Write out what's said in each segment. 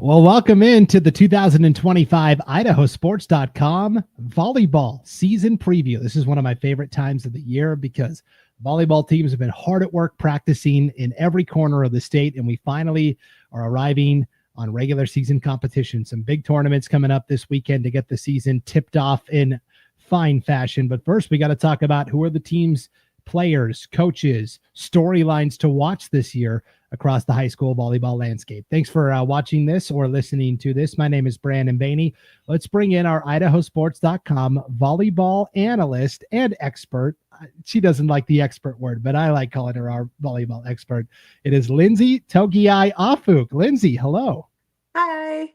Well, welcome into the 2025 IdahoSports.com volleyball season preview. This is one of my favorite times of the year because volleyball teams have been hard at work practicing in every corner of the state, and we finally are arriving on regular season competition. Some big tournaments coming up this weekend to get the season tipped off in fine fashion. But first, we got to talk about who are the teams, players, coaches, storylines to watch this year across the high school volleyball landscape. Thanks for watching this or listening to this. My name is Brandon Baney. Let's bring in our IdahoSports.com volleyball analyst and expert. She doesn't like the expert word, but I like calling her our volleyball expert. It is Lynnsie Togiai Ah-Fook. Lynnsie, hello. Hi.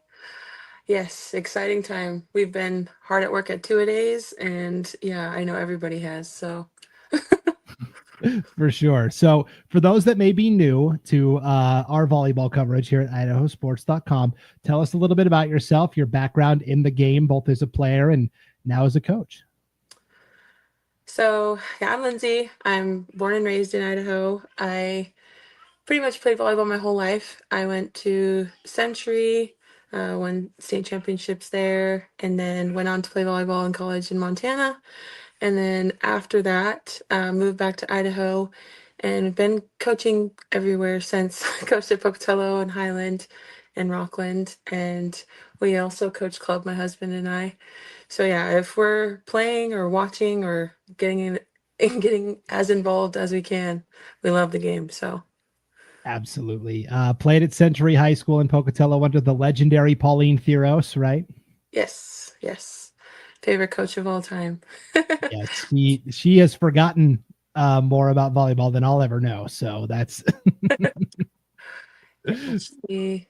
Yes, exciting time. We've been hard at work at two-a-days, and yeah, I know everybody has, so. For sure. So for those that may be new to our volleyball coverage here at IdahoSports.com, tell us a little bit about yourself, your background in the game, both as a player and now as a coach. So yeah, I'm Lynnsie. I'm born and raised in Idaho. I pretty much played volleyball my whole life. I went to Century, won state championships there, and then went on to play volleyball in college in Montana. And then after that, moved back to Idaho and been coaching everywhere since. Coached at Pocatello and Highland and Rockland. And we also coach club, my husband and I. So yeah, if we're playing or watching or getting as involved as we can, we love the game. So Absolutely. Played at Century High School in Pocatello under the legendary Pauline Theros, right? yes. Favorite coach of all time. Yes, she has forgotten more about volleyball than I'll ever know. So that's She's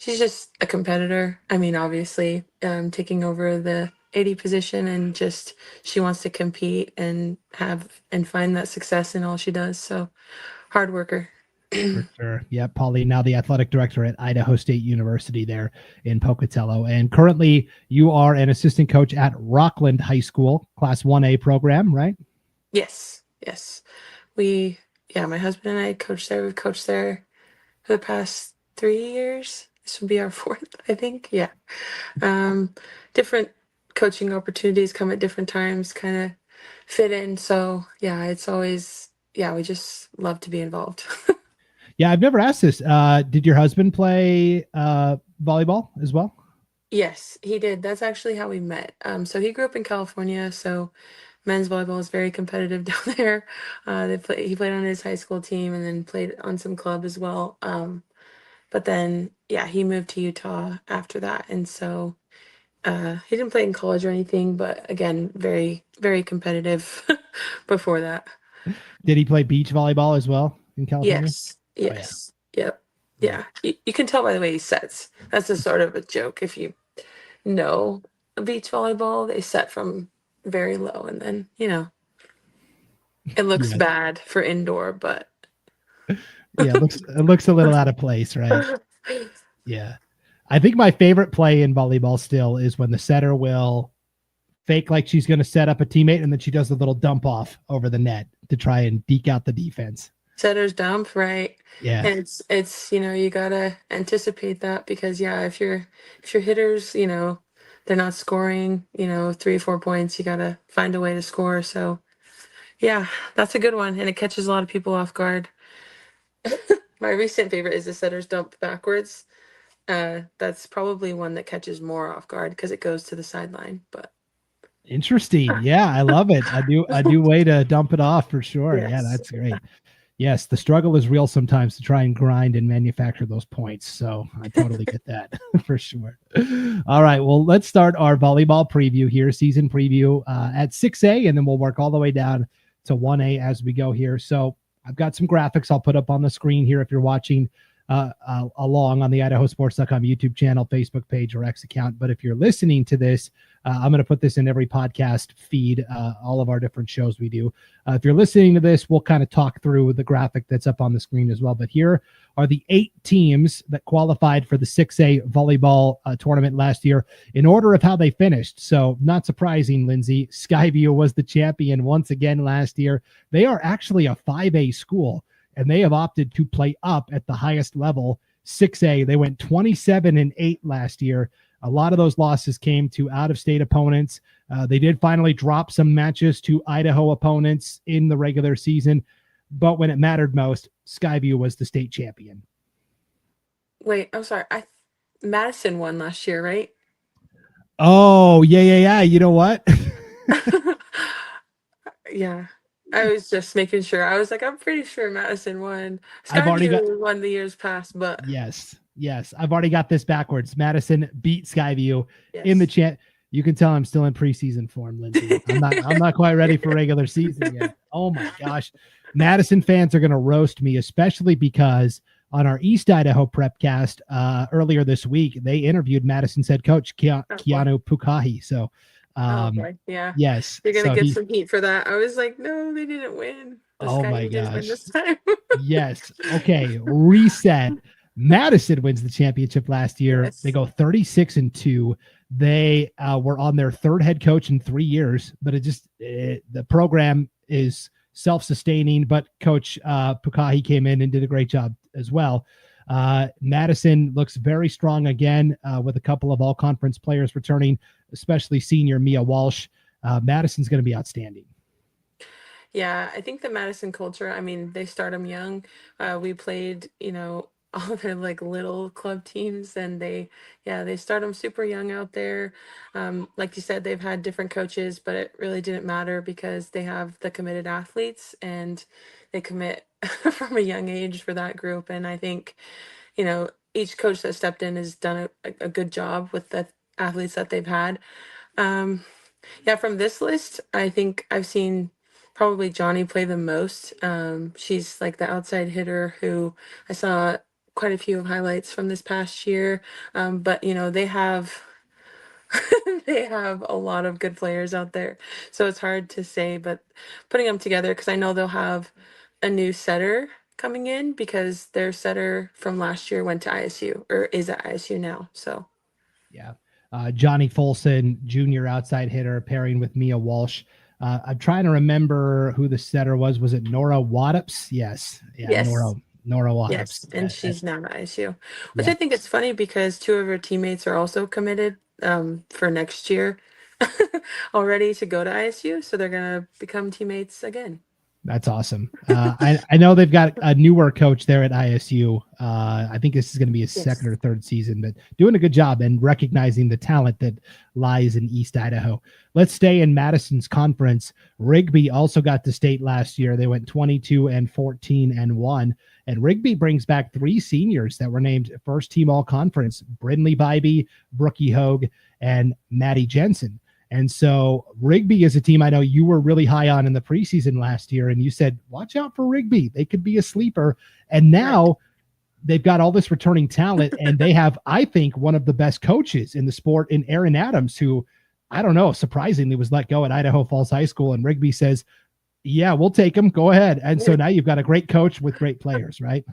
just a competitor. I mean, obviously, taking over the 80 position, and just she wants to compete and find that success in all she does. So hard worker. for sure. Yeah, Pauline, now the athletic director at Idaho State University there in Pocatello. And currently you are an assistant coach at Rockland High School, Class 1A program, right? Yes. My husband and I coach there. We've coached there for the past 3 years. This will be our fourth, I think. Yeah. Different coaching opportunities come at different times, kind of fit in. So yeah, it's always, we just love to be involved. Yeah, I've never asked this. Did your husband play volleyball as well? Yes, he did. That's actually how we met. So he grew up in California, so men's volleyball is very competitive down there. He played on his high school team and then played on some club as well. But then, yeah, he moved to Utah after that, and so he didn't play in college or anything. But again, very, very competitive before that. Did he play beach volleyball as well in California? Yes. Yep. Yeah. You can tell by the way he sets. That's a sort of a joke. If you know beach volleyball, they set from very low, and then, it looks bad for indoor, but yeah, it looks a little out of place, right? Yeah. I think my favorite play in volleyball still is when the setter will fake like she's going to set up a teammate, and then she does a little dump off over the net to try and deke out the defense. Setter's dump, right? Yeah. And it's you gotta anticipate that, because if your hitters, they're not scoring, 3-4 points, you gotta find a way to score. So yeah, that's a good one, and it catches a lot of people off guard. My recent favorite is the setter's dump backwards. That's probably one that catches more off guard because it goes to the sideline. But interesting. Yeah, I love it. I do way to dump it off for sure. yes. Yeah, that's great. Yes, the struggle is real sometimes to try and grind and manufacture those points. So I totally get that for sure. All right, well, let's start our volleyball preview here, season preview at 6A, and then we'll work all the way down to 1A as we go here. So I've got some graphics I'll put up on the screen here if you're watching along on the IdahoSports.com YouTube channel, Facebook page, or X account. But if you're listening to this, I'm going to put this in every podcast feed, all of our different shows we do. If you're listening to this, we'll kind of talk through the graphic that's up on the screen as well. But here are the 8 teams that qualified for the 6A volleyball tournament last year in order of how they finished. So not surprising, Lynnsie, Skyview was the champion once again last year. They are actually a 5A school, and they have opted to play up at the highest level 6A. They went 27-8 last year. A lot of those losses came to out-of-state opponents. They did finally drop some matches to Idaho opponents in the regular season, but when it mattered most, Skyview was the state champion. Wait, I'm sorry. Madison won last year, right? Oh, yeah. You know what? Yeah. I was just making sure. I was like, I'm pretty sure Madison won. I've already got Skyview won the years past, but yes. I've already got this backwards. Madison beat Skyview in the yes. chat. You can tell I'm still in preseason form, Lynnsie. I'm not quite ready for regular season yet. Oh my gosh. Madison fans are gonna roast me, especially because on our East Idaho Prepcast earlier this week, they interviewed Madison's head coach, Oh boy. Keanu Pukahi. So Oh um boy. Yeah. yes. You're gonna So get he some heat for that. I was like, no, they didn't win. The oh my Skyview did win gosh. this time. Yes. Okay. Reset. Madison wins the championship last year. They Yes. go 36-2. They were on their third head coach in 3 years, but the program is self-sustaining. But Coach Pukahi came in and did a great job as well. Madison looks very strong again with a couple of all-conference players returning, especially senior Mia Walsh. Madison's going to be outstanding. Yeah, I think the Madison culture, I mean, they start them young. We played, all their like little club teams, and yeah, they start them super young out there. Like you said, they've had different coaches, but it really didn't matter because they have the committed athletes and they commit from a young age for that group. And I think, each coach that stepped in has done a good job with the athletes that they've had. Um, yeah, from this list, I think I've seen probably Johnny play the most. She's like the outside hitter who I saw quite a few highlights from this past year. But they have they have a lot of good players out there, so it's hard to say. But putting them together, because I know they'll have a new setter coming in because their setter from last year went to ISU or is at ISU now. So Yeah. Johnny Folson, junior outside hitter, pairing with Mia Walsh. I'm trying to remember who the setter was. Was it Nora Waddups? Yes. Yeah, Nora yes. Nora Waddups. Yes, and she's now at ISU, which Yeah, I think is funny because two of her teammates are also committed for next year already to go to ISU, so they're gonna become teammates again. that's awesome. I know they've got a newer coach there at ISU. I think this is going to be his second Yes. or third season, but doing a good job and recognizing the talent that lies in East Idaho. Let's stay in Madison's conference. Rigby also got to state last year. They went 22-14-1. And Rigby brings back three seniors that were named first team all conference: Brindley Bybee, Brookie Hogue, and Maddie Jensen. And so Rigby is a team I know you were really high on in the preseason last year, and you said, watch out for Rigby. They could be a sleeper. And Right. now they've got all this returning talent, and they have, I think, one of the best coaches in the sport in Aaron Adams, who, I don't know, surprisingly was let go at Idaho Falls High School. And Rigby says, yeah, we'll take him. Go ahead. And so now you've got a great coach with great players, right?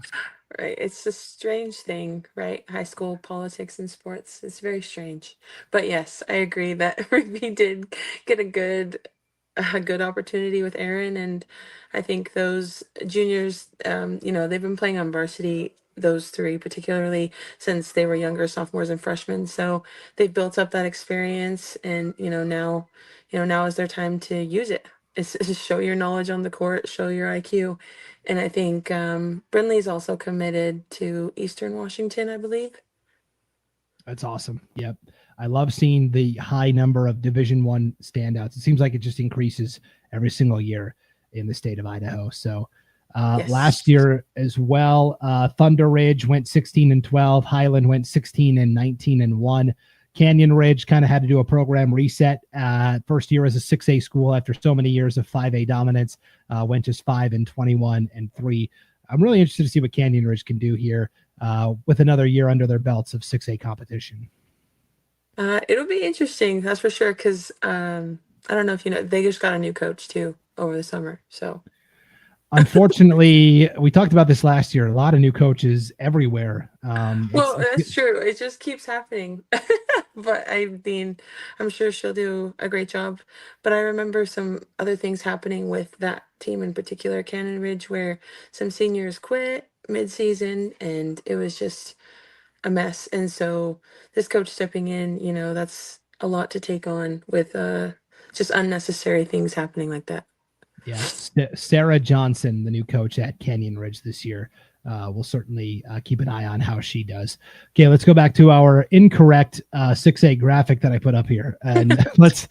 Right. It's a strange thing, right? High school politics and sports. It's very strange. But yes, I agree that Rigby did get a good opportunity with Aaron, and I think those juniors, they've been playing on varsity, those three particularly, since they were younger sophomores and freshmen. So they've built up that experience, and now is their time to use it. It's show your knowledge on the court, show your IQ. And I think Brinley's also committed to Eastern Washington, I believe. That's awesome. Yep. I love seeing the high number of Division 1 standouts. It seems like it just increases every single year in the state of Idaho. So last Yes. year as well, Thunder Ridge went 16-12. Highland went 16-19-1. Canyon Ridge kind of had to do a program reset. First year as a 6A school after so many years of 5A dominance, went just 5-21-3. I'm really interested to see what Canyon Ridge can do here with another year under their belts of 6A competition. It'll be interesting, that's for sure, because I don't know if you know, they just got a new coach too over the summer. So, Unfortunately, we talked about this last year. A lot of new coaches everywhere. well, that's true. It just keeps happening. But I mean, I'm sure she'll do a great job. But I remember some other things happening with that team in particular, Cannon Ridge, where some seniors quit mid-season, and it was just a mess. And so this coach stepping in, that's a lot to take on with just unnecessary things happening like that. Yeah, Sarah Johnson, the new coach at Canyon Ridge this year. We'll certainly keep an eye on how she does. Okay, let's go back to our incorrect 6A graphic that I put up here, and let's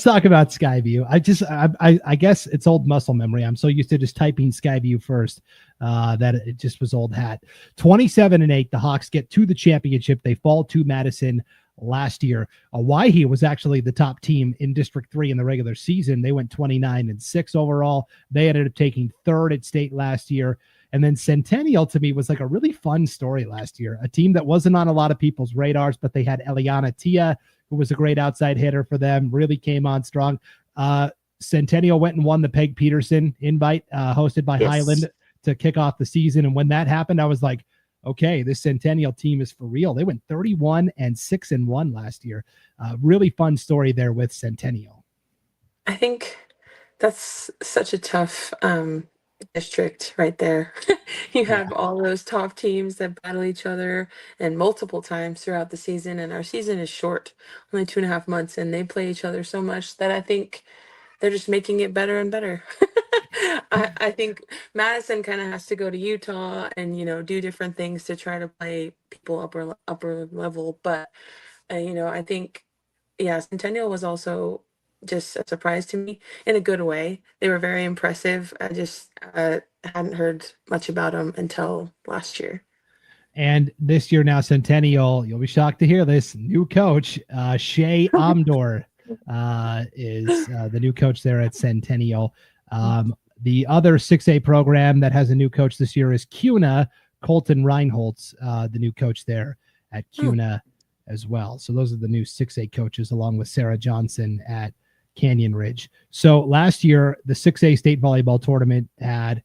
talk about Skyview. I guess it's old muscle memory. I'm so used to just typing Skyview first that it just was old hat. 27-8, the Hawks get to the championship. They fall to Madison last year. Owyhee was actually the top team in District 3 in the regular season. They went 29-6 overall. They ended up taking third at state last year. And then Centennial, to me, was like a really fun story last year. A team that wasn't on a lot of people's radars, but they had Eliana Tia, who was a great outside hitter for them, really came on strong. Centennial went and won the Peg Peterson invite hosted by Highland to kick off the season. And when that happened, I was like, okay, this Centennial team is for real. They went 31-6-1 last year. Really fun story there with Centennial. I think that's such a tough district right there. You have all those top teams that battle each other and multiple times throughout the season. And our season is short, only 2.5 months, and they play each other so much that I think they're just making it better and better. I think Madison kind of has to go to Utah and do different things to try to play people upper level. But I think Centennial was also just a surprise to me in a good way. They were very impressive. I just hadn't heard much about them until last year. And this year now, Centennial, you'll be shocked to hear this, new coach, Shay Amdor is the new coach there at Centennial. The other 6A program that has a new coach this year is CUNA. Colton Reinholtz, the new coach there at CUNA as well. So those are the new 6A coaches, along with Sarah Johnson at Canyon Ridge. So last year, the 6A state volleyball tournament had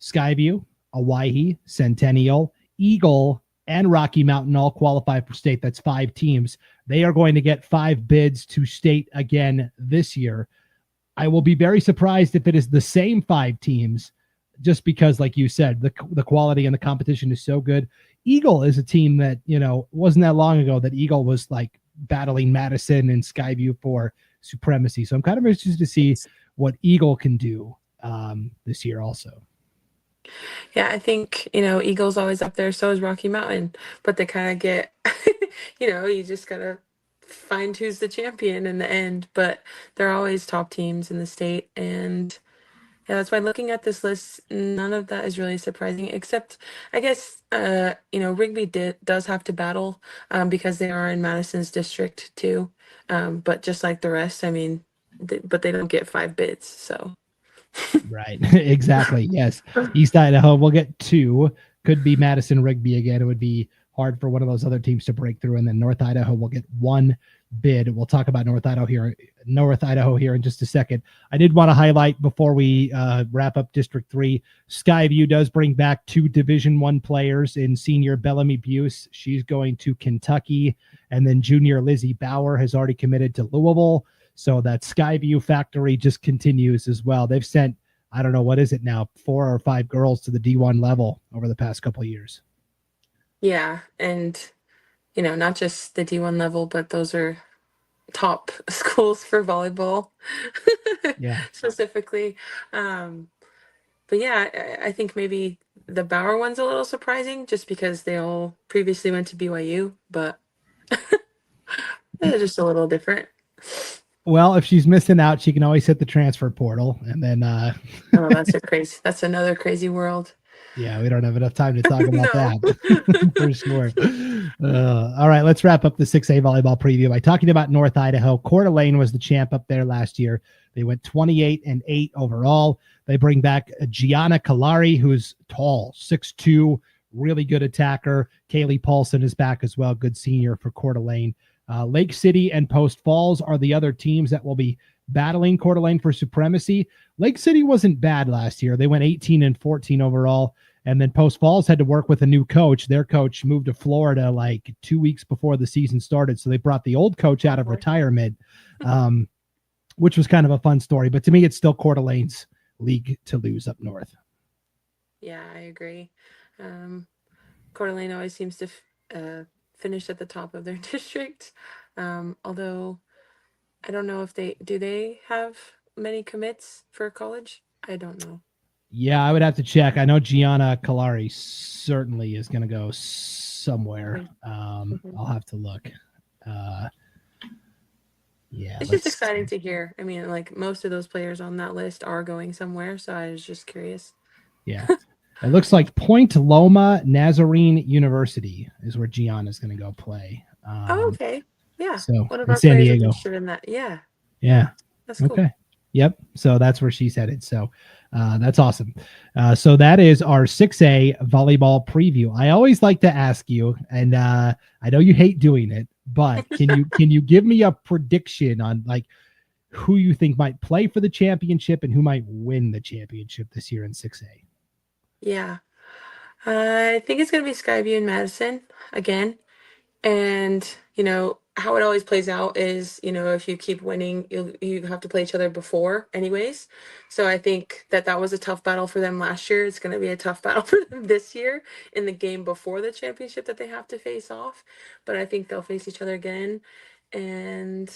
Skyview, Owyhee, Centennial, Eagle, and Rocky Mountain all qualify for state. That's 5 teams. They are going to get 5 bids to state again this year. I will be very surprised if it is the same 5 teams, just because, like you said, the quality and the competition is so good. Eagle is a team that, wasn't that long ago that Eagle was like battling Madison and Skyview for supremacy. So I'm kind of interested to see what Eagle can do this year also. Yeah, I think, Eagle's always up there. So is Rocky Mountain, but they kind of get, you just got to find who's the champion in the end, but they're always top teams in the state. And that's why looking at this list, none of that is really surprising, except I guess, Rigby does have to battle because they are in Madison's district too. But just like the rest, I mean, but they don't get 5 bids. So. Right. Exactly. Yes. East Idaho will get 2. Could be Madison Rigby again. It would be hard for one of those other teams to break through. And then North Idaho will get 1 bid. We'll talk about North Idaho here in just a second. I did want to highlight before we wrap up District 3, Skyview does bring back 2 Division I players in senior Bellamy Buse. She's going to Kentucky. And then junior Lizzie Bauer has already committed to Louisville. So that Skyview factory just continues as well. They've sent, I don't know, what is it now, 4 or 5 girls to the D1 level over the past couple of years. Yeah. And, not just the D1 level, but those are top schools for volleyball. Yeah. Specifically. But yeah, I think maybe the Bauer one's a little surprising just because they all previously went to BYU, but they're just a little different. Well, if she's missing out, she can always hit the transfer portal, and then Oh, that's another crazy world. Yeah, we don't have enough time to talk about that for sure. All right, let's wrap up the 6A volleyball preview by talking about North Idaho. Coeur d'Alene was the champ up there last year. They went 28-8 overall. They bring back Gianna Kalari, who's tall, 6'2", really good attacker. Kaylee Paulson is back as well, good senior for Coeur d'Alene. Lake City and Post Falls are the other teams that will be battling Coeur d'Alene for supremacy. Lake City wasn't bad last year. They went 18-14 overall. And then Post Falls had to work with a new coach. Their coach moved to Florida like 2 weeks before the season started. So they brought the old coach out of retirement, which was kind of a fun story. But to me, it's still Coeur d'Alene's league to lose up north. Yeah, I agree. Coeur d'Alene always seems to finish at the top of their district. Although I don't know if they have many commits for college. I don't know. Yeah, I would have to check. I know Gianna Kalari certainly is going to go somewhere. Mhm. I'll have to look. Yeah, It's just let's. exciting to hear. I mean, like most of those players on that list are going somewhere, so I was just curious. Yeah, it looks like Point Loma Nazarene University is where Gianna's going to go play. Oh, okay. Yeah. So One of in our San players is Diego. interested in that. Yeah. Yeah. That's cool. Okay. Yep. So that's where she's headed. So that's awesome. So that is our 6A volleyball preview. I always like to ask you, and I know you hate doing it, but can you give me a prediction on like who you think might play for the championship and who might win the championship this year in 6A? Yeah. I think it's going to be Skyview and Madison again. And, how it always plays out is, if you keep winning, you have to play each other before anyways. So I think that was a tough battle for them last year. It's going to be a tough battle for them this year in the game before the championship that they have to face off. But I think they'll face each other again. And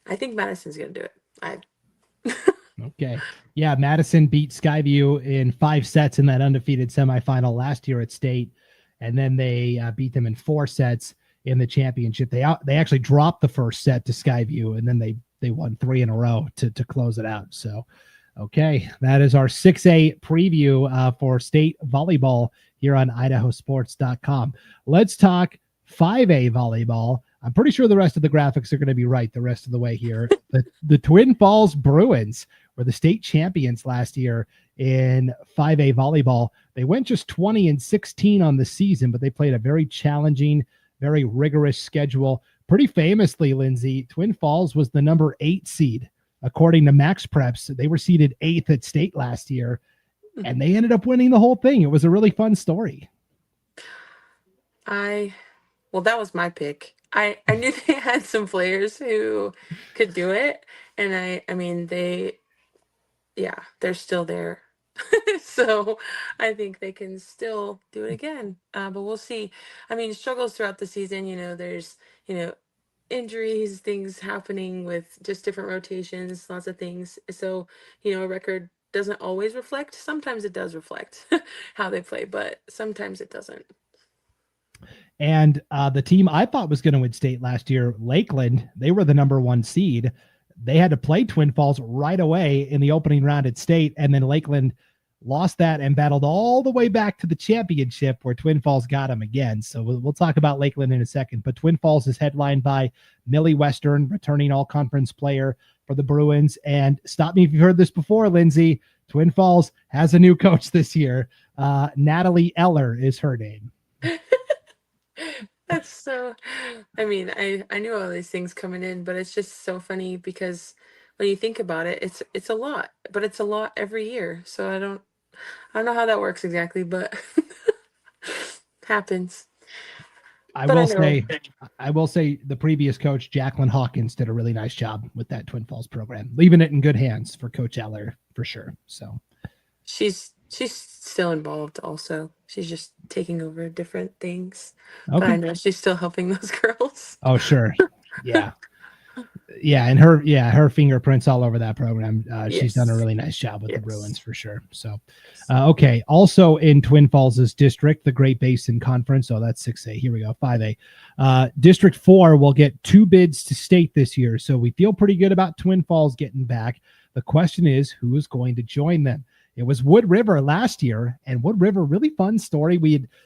I think Madison's going to do it. Okay. Yeah, Madison beat Skyview in 5 sets in that undefeated semifinal last year at state, and then they beat them in 4 sets in the championship. They actually dropped the first set to Skyview, and then they won 3 in a row to close it out. So, okay, that is our 6A preview for state volleyball here on IdahoSports.com. Let's talk 5A volleyball. I'm pretty sure the rest of the graphics are going to be right the rest of the way here. The Twin Falls Bruins were the state champions last year in 5A volleyball. They went just 20-16 on the season, but they played a very challenging, very rigorous schedule. Pretty famously, Lynnsie, Twin Falls was the number 8 seed. According to Max Preps, they were seeded 8th at state last year, and they ended up winning the whole thing. It was a really fun story. Well, that was my pick. I knew they had some players who could do it, and I mean they're still there. So I think they can still do it again. But we'll see. I mean, struggles throughout the season, there's, injuries, things happening with just different rotations, lots of things. So, a record doesn't always reflect. Sometimes it does reflect how they play, but sometimes it doesn't. And the team I thought was going to win state last year, Lakeland, they were the number 1 seed. They had to play Twin Falls right away in the opening round at state, and then Lakeland lost that and battled all the way back to the championship where Twin Falls got them again. So we'll talk about Lakeland in a second, but Twin Falls is headlined by Millie Western, returning all-conference player for the Bruins. And stop me if you've heard this before, Lynnsie, Twin Falls has a new coach this year. Natalie Eller is her name. That's so, I mean, I knew all these things coming in, but it's just so funny because when you think about it, it's a lot, but it's a lot every year. So I don't know how that works exactly, but happens. I But I will say the previous coach, Jacqueline Hawkins, did a really nice job with that Twin Falls program, leaving it in good hands for Coach Eller for sure. So she's still involved also. She's just taking over different things. okay. But I know she's still helping those girls. Oh, sure. Yeah. Yeah, and her fingerprints all over that program. She's done a really nice job with the Bruins for sure. So, okay. Also in Twin Falls' district, the Great Basin Conference. So that's 6A. Here we go, 5A. District 4 will get 2 bids to state this year. So we feel pretty good about Twin Falls getting back. The question is, who is going to join them? It was Wood River last year, and Wood River, really fun story.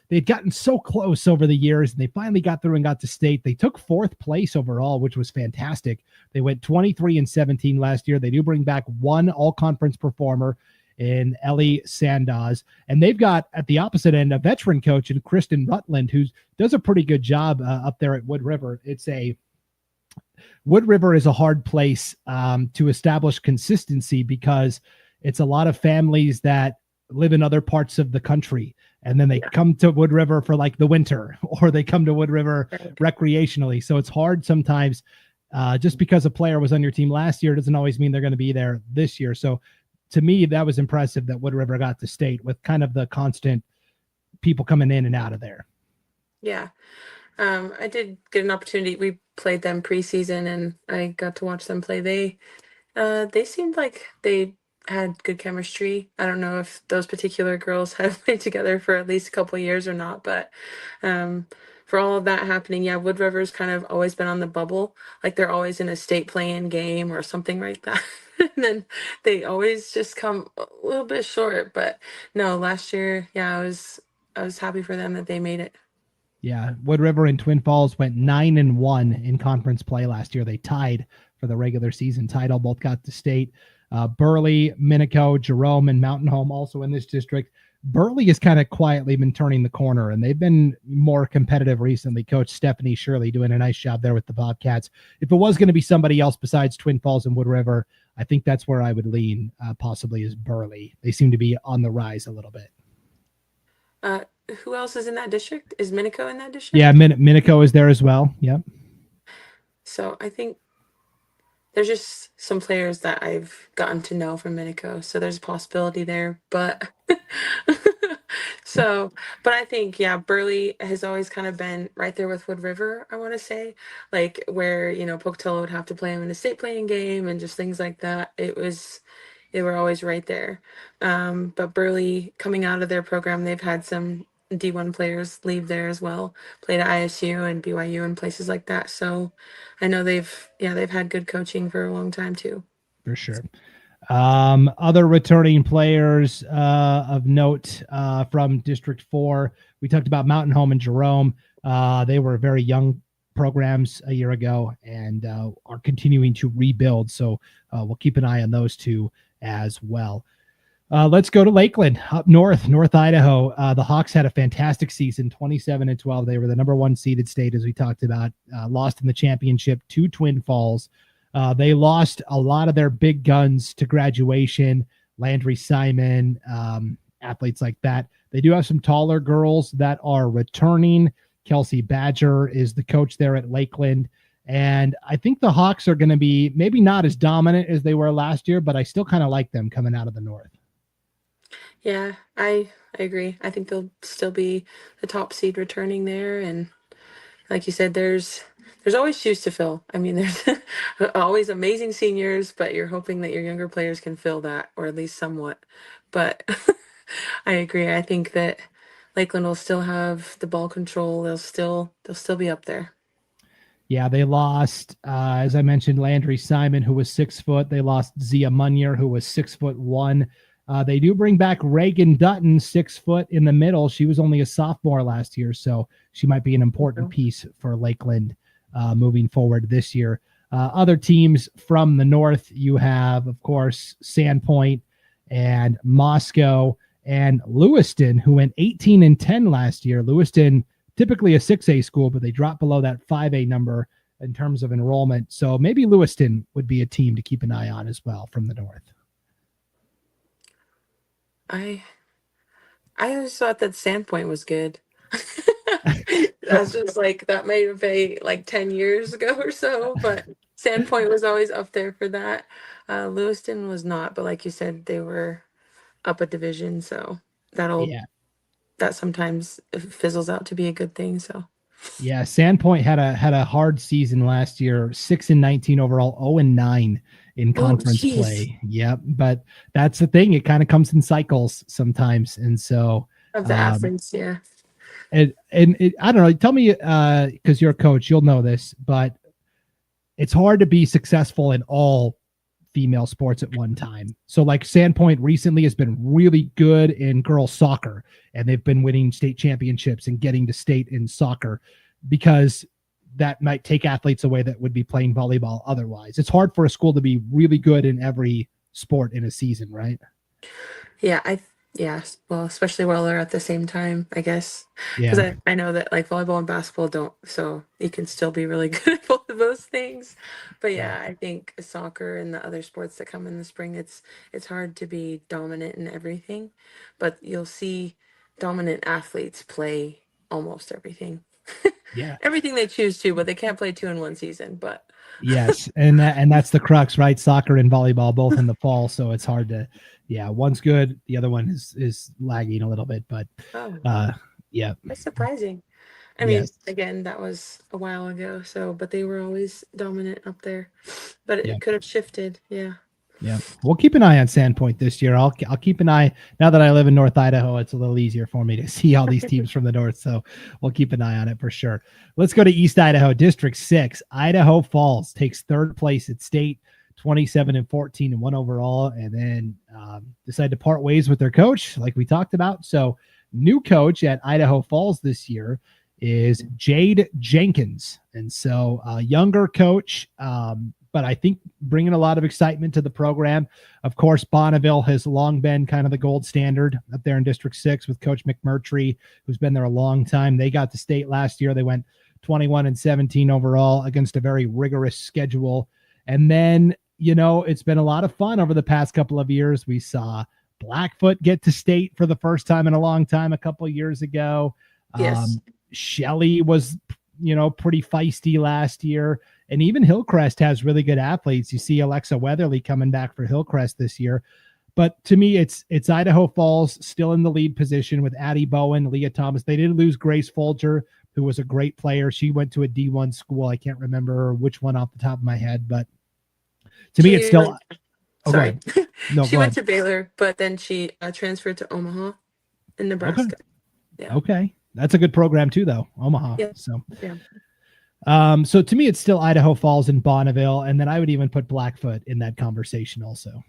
They'd gotten so close over the years, and they finally got through and got to state. They took 4th place overall, which was fantastic. They went 23-17 last year. They do bring back 1 all-conference performer in Ellie Sandoz, and they've got at the opposite end a veteran coach in Kristen Rutland, who does a pretty good job up there at Wood River. Wood River is a hard place to establish consistency because it's a lot of families that live in other parts of the country, and then they come to Wood River for like the winter, or they come to Wood River recreationally. So it's hard sometimes. Just because a player was on your team last year doesn't always mean they're going to be there this year. So to me, that was impressive that Wood River got to state with kind of the constant people coming in and out of there. Yeah. I did get an opportunity. We played them preseason, and I got to watch them play. They seemed like they had good chemistry. I don't know if those particular girls have played together for at least a couple years or not, but um, for all of that happening, yeah, Wood River's kind of always been on the bubble. Like they're always in a state playing game or something like that. And then they always just come a little bit short. But no, last year, yeah, I was happy for them that they made it. Yeah, Wood River and Twin Falls went 9-1 in conference play last year. They tied for the regular season title. Both got to state. Burley, Minico, Jerome, and Mountain Home also in this district. Burley has kind of quietly been turning the corner, and they've been more competitive recently. Coach Stephanie Shirley doing a nice job there with the Bobcats. If it was going to be somebody else besides Twin Falls and Wood River, I think that's where I would lean, possibly is Burley. They seem to be on the rise a little bit. Uh, who else is in that district? Is Minico in that district? Yeah, Minico is there as well. Yep. So I think there's just some players that I've gotten to know from Minico, so there's a possibility there. But so, but I think yeah, Burley has always kind of been right there with Wood River. I want to say, like where Pocatello would have to play him in a state playing game and just things like that. They were always right there. But Burley coming out of their program, they've had some D1 players leave there as well, played at ISU and BYU and places like that. So I know they've had good coaching for a long time too. For sure. Other returning players of note from District 4, we talked about Mountain Home and Jerome. They were very young programs a year ago and are continuing to rebuild. So we'll keep an eye on those two as well. Let's go to Lakeland up North Idaho. The Hawks had a fantastic season, 27-12. They were the number one seeded state, as we talked about, lost in the championship to Twin Falls. They lost a lot of their big guns to graduation, Landry Simon, athletes like that. They do have some taller girls that are returning. Kelsey Badger is the coach there at Lakeland. And I think the Hawks are going to be maybe not as dominant as they were last year, but I still kind of like them coming out of the North. Yeah, I agree. I think they'll still be the top seed returning there, and like you said, there's always shoes to fill. I mean, there's always amazing seniors, but you're hoping that your younger players can fill that, or at least somewhat. But I agree. I think that Lakeland will still have the ball control. They'll still be up there. Yeah, they lost, as I mentioned, Landry Simon, who was 6 foot. They lost Zia Munier, who was 6'1". They do bring back Reagan Dutton, 6 foot in the middle. She was only a sophomore last year, so she might be an important piece for Lakeland moving forward this year. Other teams from the North, you have, of course, Sandpoint and Moscow and Lewiston, who went 18-10 last year. Lewiston, typically a 6A school, but they dropped below that 5A number in terms of enrollment. So maybe Lewiston would be a team to keep an eye on as well from the North. I always thought that Sandpoint was good. That's just like that may have been like 10 years ago or so, but Sandpoint was always up there for that. Lewiston was not, but like you said, they were up a division, so Yeah. that sometimes fizzles out to be a good thing. So Yeah, Sandpoint had a hard season last year, 6-19 overall, 0-9 in conference play. Yep, but that's the thing; it kind of comes in cycles sometimes, and so of the athletes, yeah. And I don't know. Tell me, because you're a coach, you'll know this, but it's hard to be successful in all female sports at one time. So like Sandpoint recently has been really good in girls soccer, and they've been winning state championships and getting to state in soccer, because that might take athletes away that would be playing volleyball otherwise. It's hard for a school to be really good in every sport in a season, right? Yeah, well, especially while they're at the same time, I guess. Because Yeah. I know that like volleyball and basketball don't, so you can still be really good at both of those things. But yeah, I think soccer and the other sports that come in the spring, it's hard to be dominant in everything, but you'll see dominant athletes play almost everything. Yeah. Everything they choose to, but they can't play two in one season. But Yes, and that's the crux, right? Soccer and volleyball both in the fall, so it's hard to, yeah, one's good, the other one is lagging a little bit, but Yeah. That's surprising. I mean, Yes. again, that was a while ago, so but they were always dominant up there. But Yeah. it could have shifted. Yeah. Yeah, we'll keep an eye on Sandpoint this year. I'll keep an eye. Now that I live in North Idaho, it's a little easier for me to see all these teams from the north. So we'll keep an eye on it for sure. Let's go to East Idaho, District 6. Idaho Falls takes third place at state, 27-14 and 1 overall, and then decide to part ways with their coach, like we talked about. So new coach at Idaho Falls this year is Jade Jenkins, and so a younger coach. But I think bringing a lot of excitement to the program. Of course, Bonneville has long been kind of the gold standard up there in District 6 with Coach McMurtry, who's been there a long time. They got to state last year. They went 21-17 overall against a very rigorous schedule. And then, it's been a lot of fun over the past couple of years. We saw Blackfoot get to state for the first time in a long time a couple of years ago. Yes. Shelley was, pretty feisty last year. And even Hillcrest has really good athletes. You see Alexa Weatherly coming back for Hillcrest this year. But to me, it's Idaho Falls still in the lead position with Addie Bowen, Leah Thomas. They did lose Grace Folger, who was a great player. She went to a D1 school. I can't remember which one off the top of my head. But to me, it's still... Sorry. No, she went to Baylor, but then she transferred to Omaha in Nebraska. Okay. Yeah. Okay. That's a good program too, though. Omaha. Yeah. So, yeah. So to me, it's still Idaho Falls and Bonneville, and then I would even put Blackfoot in that conversation also.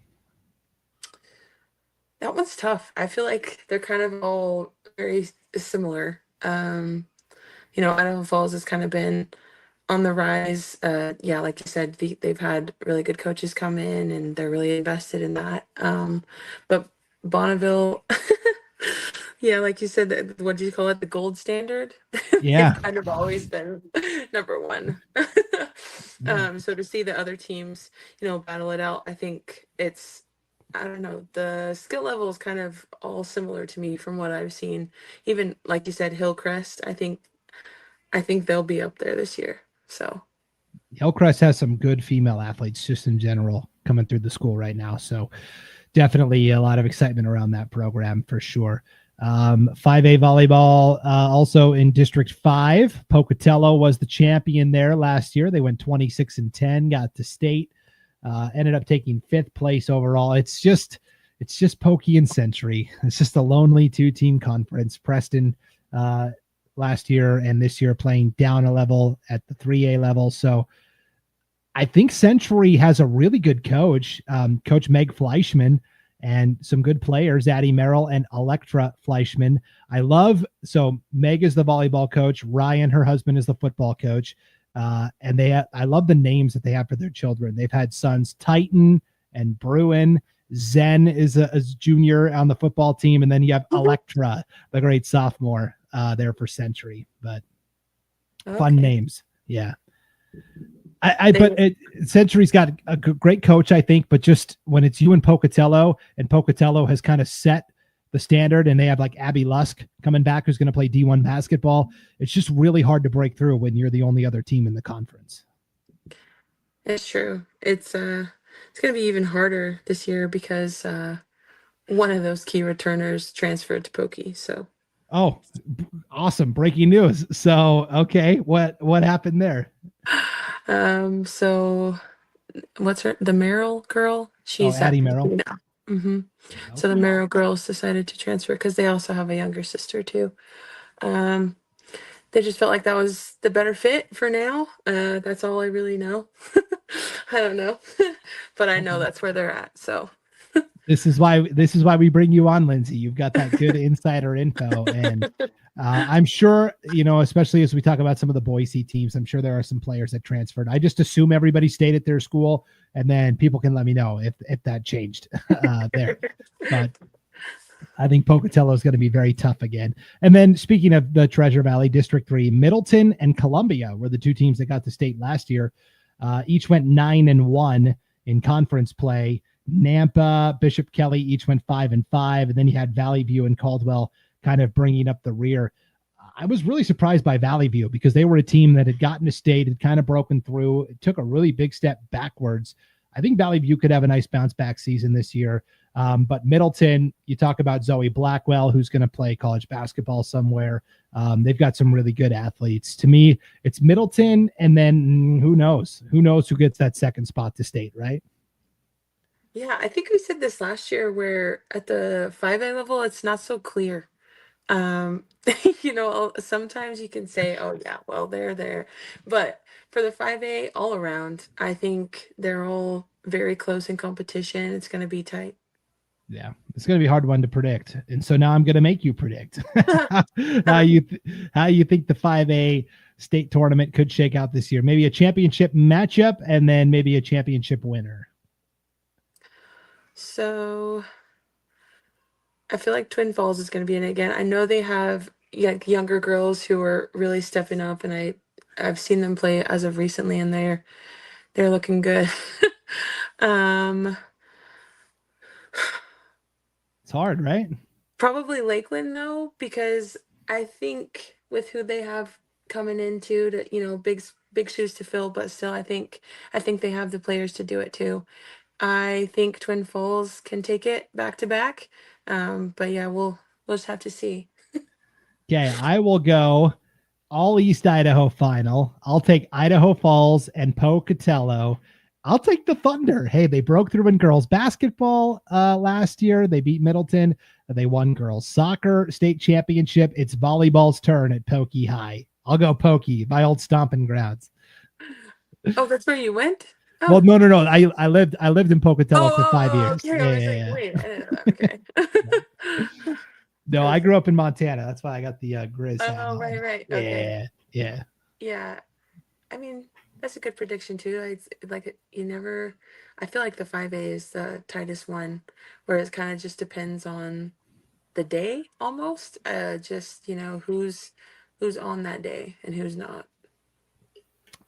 That one's tough. I feel like they're kind of all very similar. Idaho Falls has kind of been on the rise. Like you said, they've had really good coaches come in, and they're really invested in that. But Bonneville, yeah, like you said, what do you call it? The gold standard. Yeah. They've kind of always been number one. So to see the other teams, battle it out, I think I don't know, the skill level is kind of all similar to me from what I've seen. Even like you said, Hillcrest, I think they'll be up there this year. So Hillcrest has some good female athletes just in general coming through the school right now. So definitely a lot of excitement around that program for sure. 5A volleyball, also in District 5. Pocatello was the champion there last year. They went 26-10, got to state, ended up taking 5th place overall. It's just Pokey and Century. It's just a lonely 2-team conference. Preston last year and this year playing down a level at the 3A level. So I think Century has a really good coach, Coach Meg Fleischman, and some good players, Addie Merrill and Electra Fleischman. So Meg is the volleyball coach. Ryan, her husband, is the football coach. And I love the names that they have for their children. They've had sons Titan and Bruin. Zen is a junior on the football team. And then you have Electra, the great sophomore, there for Century. But fun names. Yeah. Century's got a great coach, I think, but just when it's you and Pocatello has kind of set the standard, and they have like Abby Lusk coming back, who's going to play D1 basketball. It's just really hard to break through when you're the only other team in the conference. It's true. It's going to be even harder this year because one of those key returners transferred to Pokey. So. Oh, awesome. Breaking news. So, okay. What happened there? So what's the Merrill girl? She's Addie Merrill. now. Mm-hmm. Okay. So the Merrill girls decided to transfer because they also have a younger sister too. They just felt like that was the better fit for now. That's all I really know. I don't know, but I know that's where they're at. So. This is why we bring you on, Lynnsie. You've got that good insider info, and I'm sure, especially as we talk about some of the Boise teams, I'm sure there are some players that transferred. I just assume everybody stayed at their school, and then people can let me know if that changed there. But I think Pocatello is going to be very tough again. And then speaking of the Treasure Valley, District 3, Middleton and Columbia were the two teams that got to state last year. Each went 9-1 in conference play. Nampa, Bishop Kelly each went 5-5, and then you had Valley View and Caldwell kind of bringing up the rear. I was really surprised by Valley View because they were a team that had gotten to state, had kind of broken through. It took a really big step backwards I think Valley View could have a nice bounce back season this year. But Middleton, you talk about Zoe Blackwell, who's going to play college basketball somewhere. They've got some really good athletes. To me, it's Middleton, and then who knows? Who knows who gets that second spot to state, right? Yeah, I think we said this last year where at the 5A level, it's not so clear. Um, sometimes you can say, oh, yeah, well, they're there. But for the 5A all around, I think they're all very close in competition. It's going to be tight. Yeah, it's going to be a hard one to predict, and so now I'm going to make you predict how you how you think the 5A state tournament could shake out this year. Maybe a championship matchup, and then maybe a championship winner. So I feel like Twin Falls is going to be in it again. I know they have younger girls who are really stepping up, and I've seen them play as of recently, and they're looking good. um, It's hard, right? Probably Lakeland though, because I think with who they have coming into to big shoes to fill, but still I think they have the players to do it too. I think Twin Falls can take it back to back. But yeah, we'll just have to see. Okay, I will go all East Idaho final. I'll take Idaho Falls and Pocatello. I'll take the Thunder. Hey, they broke through in girls basketball last year. They beat Middleton. They won girls soccer state championship. It's volleyball's turn at Pokey High. I'll go Pokey, my old stomping grounds. Oh, that's where you went? Well, Oh. no. I lived in Pocatello for 5 years. Okay. I was like, wait, I didn't know that. Okay. No, I grew up in Montana. That's why I got the Grizz hat Oh, on. right. Okay. Yeah. Yeah. I mean, that's a good prediction too. It's like you never. I feel like the 5A is the tightest one, where it kind of just depends on the day almost. Just who's on that day and who's not.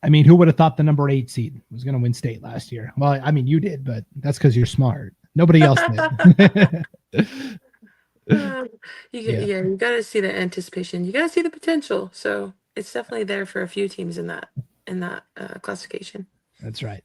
I mean, who would have thought the number 8 seed was going to win state last year? Well, I mean, you did, but that's because you're smart. Nobody else did. You got to see the anticipation. You got to see the potential. So it's definitely there for a few teams in that classification. That's right.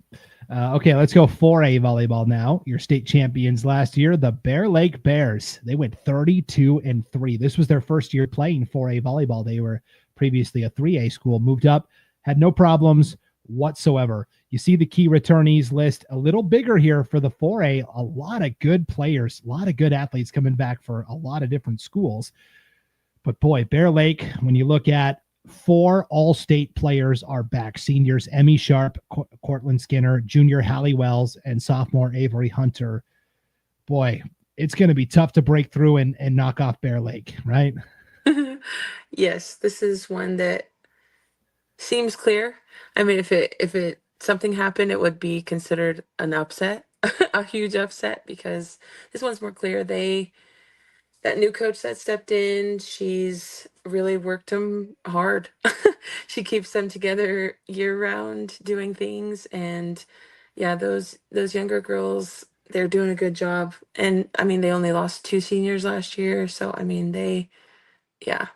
Okay, let's go 4A volleyball now. Your state champions last year, the Bear Lake Bears. They went 32-3. This was their first year playing 4A volleyball. They were previously a 3A school, moved up, had no problems whatsoever. You see the key returnees list a little bigger here for the 4A. A lot of good players, a lot of good athletes coming back for a lot of different schools. But boy, Bear Lake, when you look at 4 all-state players are back. Seniors Emmy Sharp, Cortland Skinner, junior Hallie Wells, and sophomore Avery Hunter. Boy, it's going to be tough to break through and knock off Bear Lake, right? Yes, this is one that seems clear. I mean, if something happened, it would be considered an upset, a huge upset, because this one's more clear. That new coach that stepped in, she's really worked them hard. She keeps them together year round doing things, and yeah, those younger girls, they're doing a good job. And I mean, they only lost 2 seniors last year, so I mean, yeah,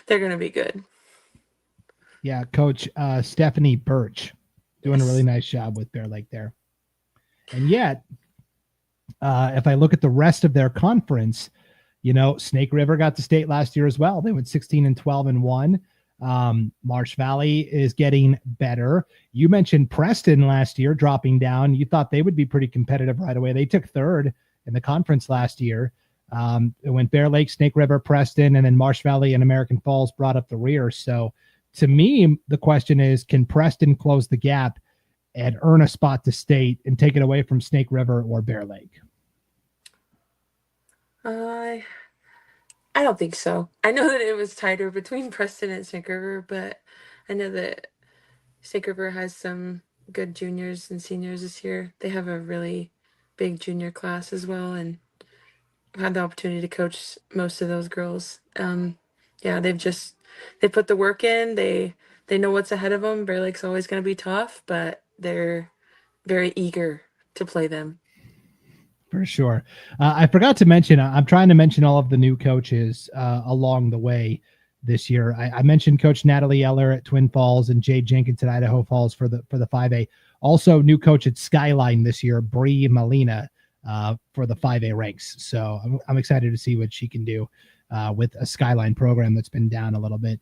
they're gonna be good. Yeah, Coach Stephanie Birch doing a really Yes. nice job with Bear Lake there. And yet, if I look at the rest of their conference, Snake River got to state last year as well. They went 16-12-1. Marsh Valley is getting better. You mentioned Preston last year dropping down. You thought they would be pretty competitive right away. They took third in the conference last year. It went Bear Lake, Snake River, Preston, and then Marsh Valley and American Falls brought up the rear. So to me, the question is, can Preston close the gap and earn a spot to state and take it away from Snake River or Bear Lake? I I don't think so. I know that it was tighter between Preston and Snake River, but I know that Snake River has some good juniors and seniors this year. They have a really big junior class as well, and I've had the opportunity to coach most of those girls. Yeah, they put the work in. They know what's ahead of them. Bear Lake's always going to be tough, but they're very eager to play them. For sure. I forgot to mention, I'm trying to mention all of the new coaches along the way. this year. I mentioned Coach Natalie Eller at Twin Falls and Jade Jenkins at Idaho Falls for the 5A. Also, new coach at Skyline this year, Bree Molina, for the 5A ranks. So I'm excited to see what she can do with a Skyline program that's been down a little bit.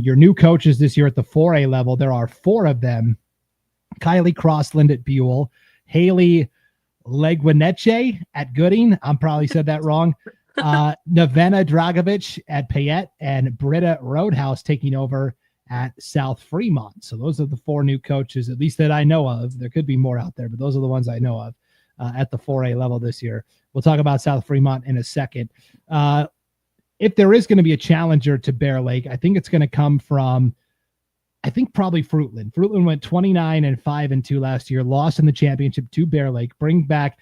Your new coaches this year at the 4A level, there are 4 of them. Kylie Crossland at Buell, Haley Leguineche at Gooding. I'm probably said that wrong. Nevena Dragovich at Payette, and Britta Roadhouse taking over at South Fremont. So those are the 4 new coaches, at least that I know of. There could be more out there, but those are the ones I know of at the 4A level this year. We'll talk about South Fremont in a second. If there is going to be a challenger to Bear Lake, I think it's going to come from, I think probably Fruitland. Fruitland went 29-5-2 last year, lost in the championship to Bear Lake. Bring back,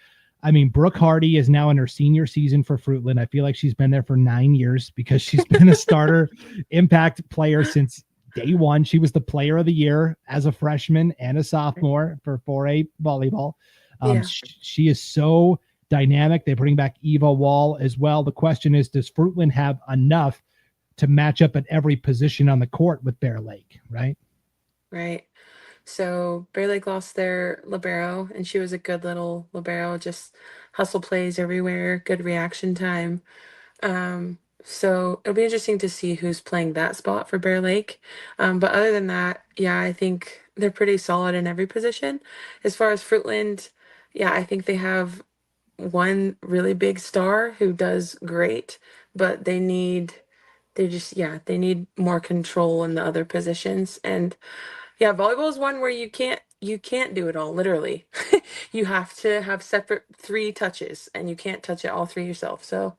Brooke Hardy is now in her senior season for Fruitland. I feel like she's been there for 9 years because she's been a starter impact player since day one. She was the player of the year as a freshman and a sophomore for 4A volleyball. She is so dynamic. They bring back Eva Wall as well. The question is, does Fruitland have enough to match up at every position on the court with Bear Lake, right? Right. So Bear Lake lost their libero, and she was a good little libero, just hustle plays everywhere, good reaction time. So it'll be interesting to see who's playing that spot for Bear Lake. But other than that, yeah, I think they're pretty solid in every position. As far as Fruitland, yeah, I think they have one really big star who does great, but they need more control in the other positions. And yeah, volleyball is one where you can't do it all, literally. You have to have separate 3 touches, and you can't touch it all 3 yourself. So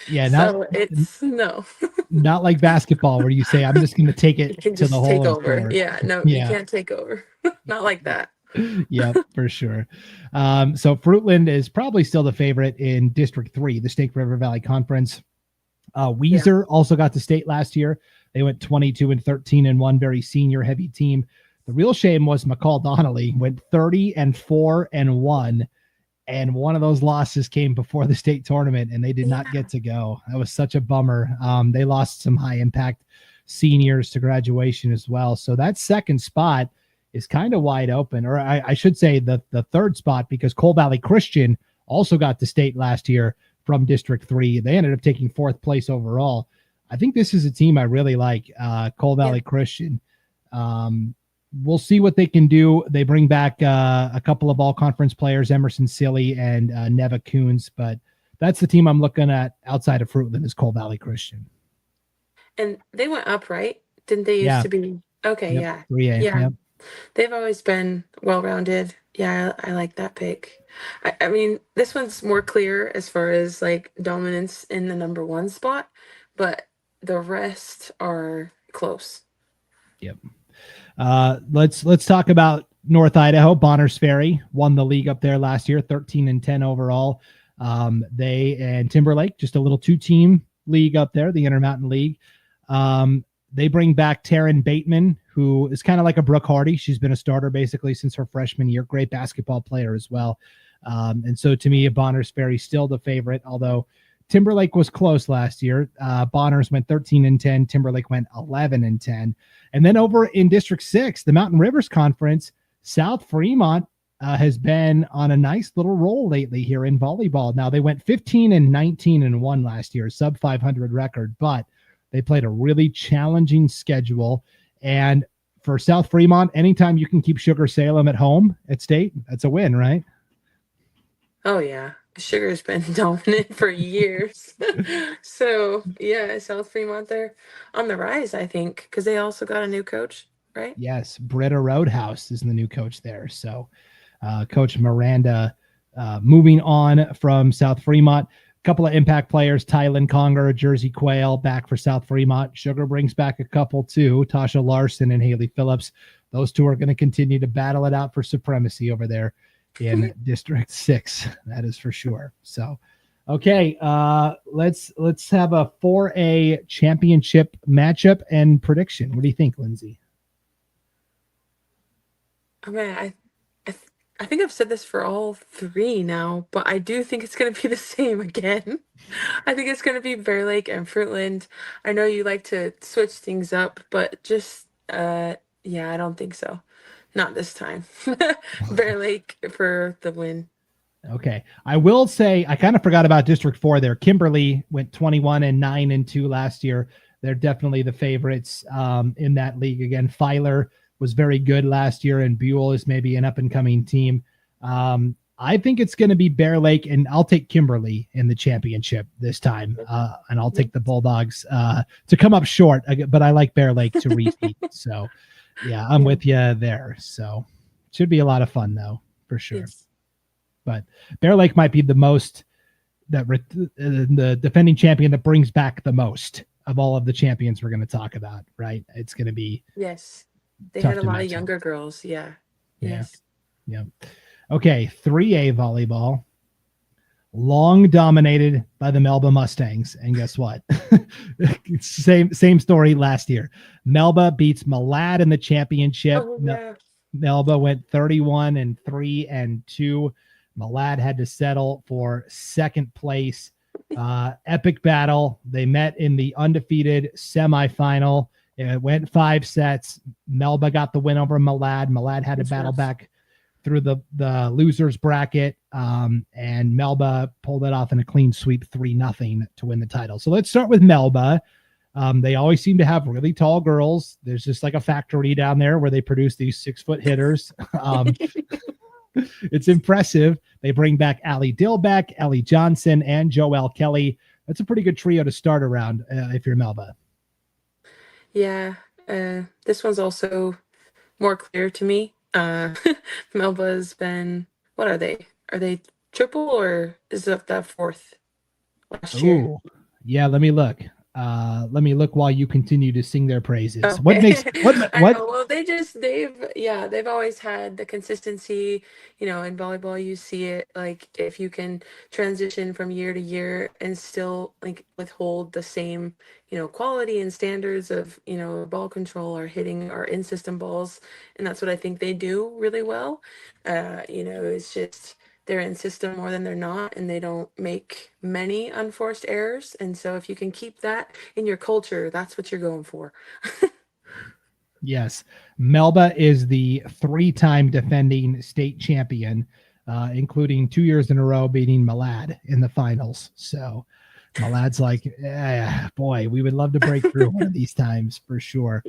Yeah, so it's no. not like basketball where you say, I'm just going to take You it can to the just take hole and over. score. Yeah, no, you Yeah. can't take over. Not like that. Yep, for sure. So Fruitland is probably still the favorite in District 3, the Snake River Valley Conference. Weiser also got to state last year. They went 22-13-1, very senior heavy team. The real shame was McCall Donnelly went 30-4-1, and one of those losses came before the state tournament, and they did not get to go. That was such a bummer. They lost some high impact seniors to graduation as well. So that second spot is kind of wide open, or I should say the third spot, because Coal Valley Christian also got to state last year from District 3. They ended up taking 4th place overall. I think this is a team I really like, Coal Valley Christian. We'll see what they can do. They bring back a couple of all-conference players, Emerson Silly and Neva Coons, but that's the team I'm looking at outside of Fruitland is Coal Valley Christian. And they went up, right? Didn't they used to be? Okay, yep. 3A. Yeah. Yep. They've always been well-rounded. Yeah, I like that pick. I mean, this one's more clear as far as like dominance in the number 1 spot, but the rest are close. Yep. Let's talk about North Idaho. Bonners Ferry won the league up there last year, 13-10 overall. They and Timberlake, just a little 2-team league up there, the Intermountain League. They bring back Taryn Bateman, who is kind of like a Brooke Hardy. She's been a starter basically since her freshman year. Great basketball player as well. And so to me, Bonners Ferry still the favorite, although Timberlake was close last year. Bonners went 13-10. Timberlake went 11-10. And then over in District 6, the Mountain Rivers Conference, South Fremont has been on a nice little roll lately here in volleyball. Now, they went 15-19-1 last year, sub 500 record, but they played a really challenging schedule. And for South Fremont, anytime you can keep Sugar Salem at home at state, that's a win, right? Oh, yeah. Sugar's been dominant for years. So, yeah, South Fremont, they're on the rise, I think, because they also got a new coach, right? Yes, Britta Roadhouse is the new coach there. So, Coach Miranda moving on from South Fremont. A couple of impact players, Tylen Conger, Jersey Quail, back for South Fremont. Sugar brings back a couple too, Tasha Larson and Haley Phillips. Those two are going to continue to battle it out for supremacy over there in District 6. That is for sure. So, okay, let's have a 4A championship matchup and prediction. What do you think, Lynnsie? I mean, I think I've said this for all three now, but I do think it's going to be the same again. I think it's going to be Bear Lake and Fruitland. I know you like to switch things up, but just, yeah, I don't think so. Not this time. Bear Lake for the win. Okay. I will say I kind of forgot about District 4 there. Kimberly went 21 and 9 and 2 last year. They're definitely the favorites in that league. Again, Filer was very good last year, and Buell is maybe an up and coming team. I think it's going to be Bear Lake, and I'll take Kimberly in the championship this time. And I'll take the Bulldogs to come up short, but I like Bear Lake to repeat. So, yeah, I'm Yeah. with you there. So, should be a lot of fun, though, for sure. Yes. But Bear Lake might be the most the defending champion that brings back the most of all of the champions we're going to talk about, right? It's going to be Yes. They had tough a to lot of match up. younger girls. Yeah. Yeah. Yes. Yeah. Okay. 3A volleyball, long dominated by the Melba Mustangs. And guess what? same story last year. Melba beats Malad in the championship. Oh, yeah. Melba went 31 and 3 and 2. Malad had to settle for second place. Epic battle. They met in the undefeated semifinal. It went 5 sets. Melba got the win over Malad. Malad had to It's battle rough. back through the losers bracket, and Melba pulled it off in a clean sweep 3-0 to win the title. So let's start with Melba. They always seem to have really tall girls. There's just like a factory down there where they produce these 6-foot hitters. It's impressive. They bring back Allie Dillbeck, Ellie Johnson, and Joelle Kelly. That's a pretty good trio to start around if you're Melba. Yeah. This one's also more clear to me. Melba's been, what are they? Are they triple or is it that fourth last year? Oh, yeah. Let me look. Let me look while you continue to sing their praises. What Okay. makes I what? know. Well, they've always had the consistency, in volleyball you see it like if you can transition from year to year and still like withhold the same, quality and standards of, ball control or hitting or in-system balls. And that's what I think they do really well. It's just they're in system more than they're not, and they don't make many unforced errors. And so if you can keep that in your culture, that's what you're going for. Yes, Melba is the 3-time defending state champion, including 2 years in a row beating Malad in the finals. So Malad's like, boy, we would love to break through one of these times for sure.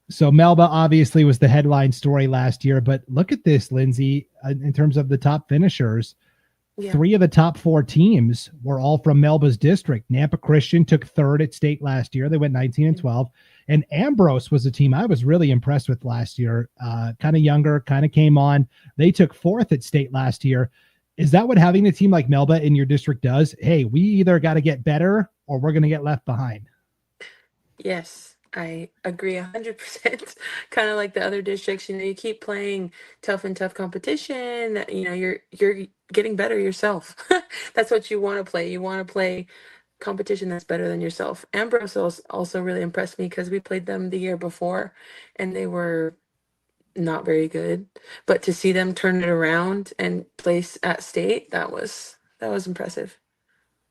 So Melba obviously was the headline story last year, but look at this, Lynnsie, in terms of the top finishers. Yeah. 3 of the top 4 teams were all from Melba's district. Nampa Christian took third at state last year. They went 19 and 12. And Ambrose was a team I was really impressed with last year. Kind of younger, kind of came on. They took fourth at state last year. Is that what having a team like Melba in your district does? Hey, we either got to get better or we're going to get left behind. Yes, I agree 100%. Kind of like the other districts, you keep playing tough and tough competition, you're getting better yourself. That's what you want to play. You want to play competition that's better than yourself. Ambrose also really impressed me because we played them the year before and they were not very good. But to see them turn it around and place at state, that was impressive.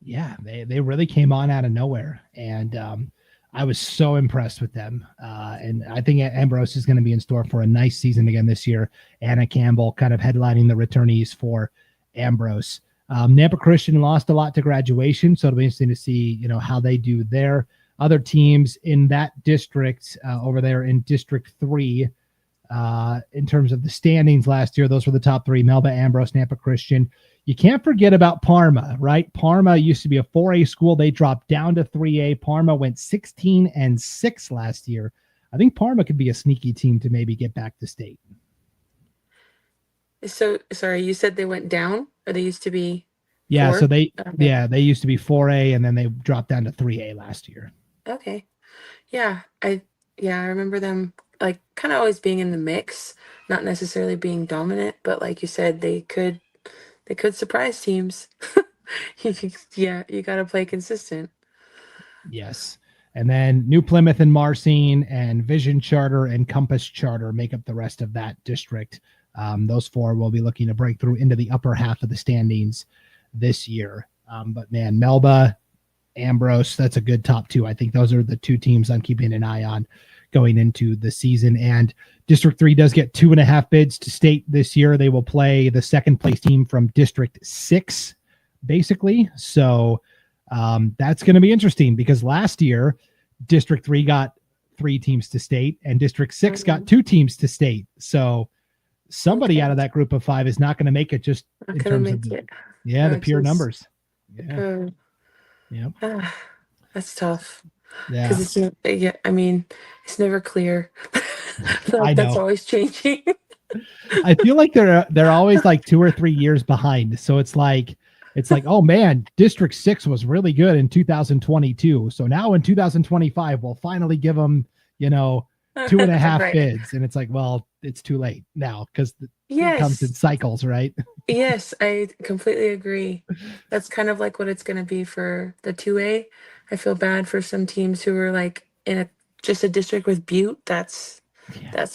Yeah, they really came on out of nowhere, and I was so impressed with them. And I think Ambrose is going to be in store for a nice season again this year. Anna Campbell kind of headlining the returnees for Ambrose. Nampa Christian lost a lot to graduation, so it'll be interesting to see how they do there. Other teams in that district over there in District 3. In terms of the standings last year, those were the top 3: Melba, Ambrose, Nampa Christian. You can't forget about Parma, right? Parma used to be a 4A school. They dropped down to 3A. Parma went 16 and 6 last year. I think Parma could be a sneaky team to maybe get back to state. So sorry, you said they went down, or they used to be Yeah, so four? they Okay. yeah, they used to be 4A and then they dropped down to 3A last year. Okay. Yeah, I remember them like kind of always being in the mix, not necessarily being dominant, but like you said, they could surprise teams. Yeah, you got to play consistent. Yes. And then New Plymouth and Marcine and Vision Charter and Compass Charter make up the rest of that district. Those four will be looking to break through into the upper half of the standings this year. But man, Melba, Ambrose, that's a good top two. I think those are the two teams I'm keeping an eye on going into the season. And District 3 does get 2.5 bids to state this year. They will play the second place team from District 6, basically. So that's going to be interesting because last year, District 3 got 3 teams to state and District 6 got 2 teams to state. So somebody out of that group of 5 is not going to make it just in terms of the pure numbers. Yeah. That's tough. Yeah. Because it's never clear. I know. That's always changing. I feel like they're always like 2 or 3 years behind. So it's like, oh man, District 6 was really good in 2022. So now in 2025, we'll finally give them, 2.5 right. bids. And it's like, well, it's too late now because it comes in cycles, right? Yes, I completely agree. That's kind of like what it's going to be for the 2A. I feel bad for some teams who are like in just a district with Butte. That's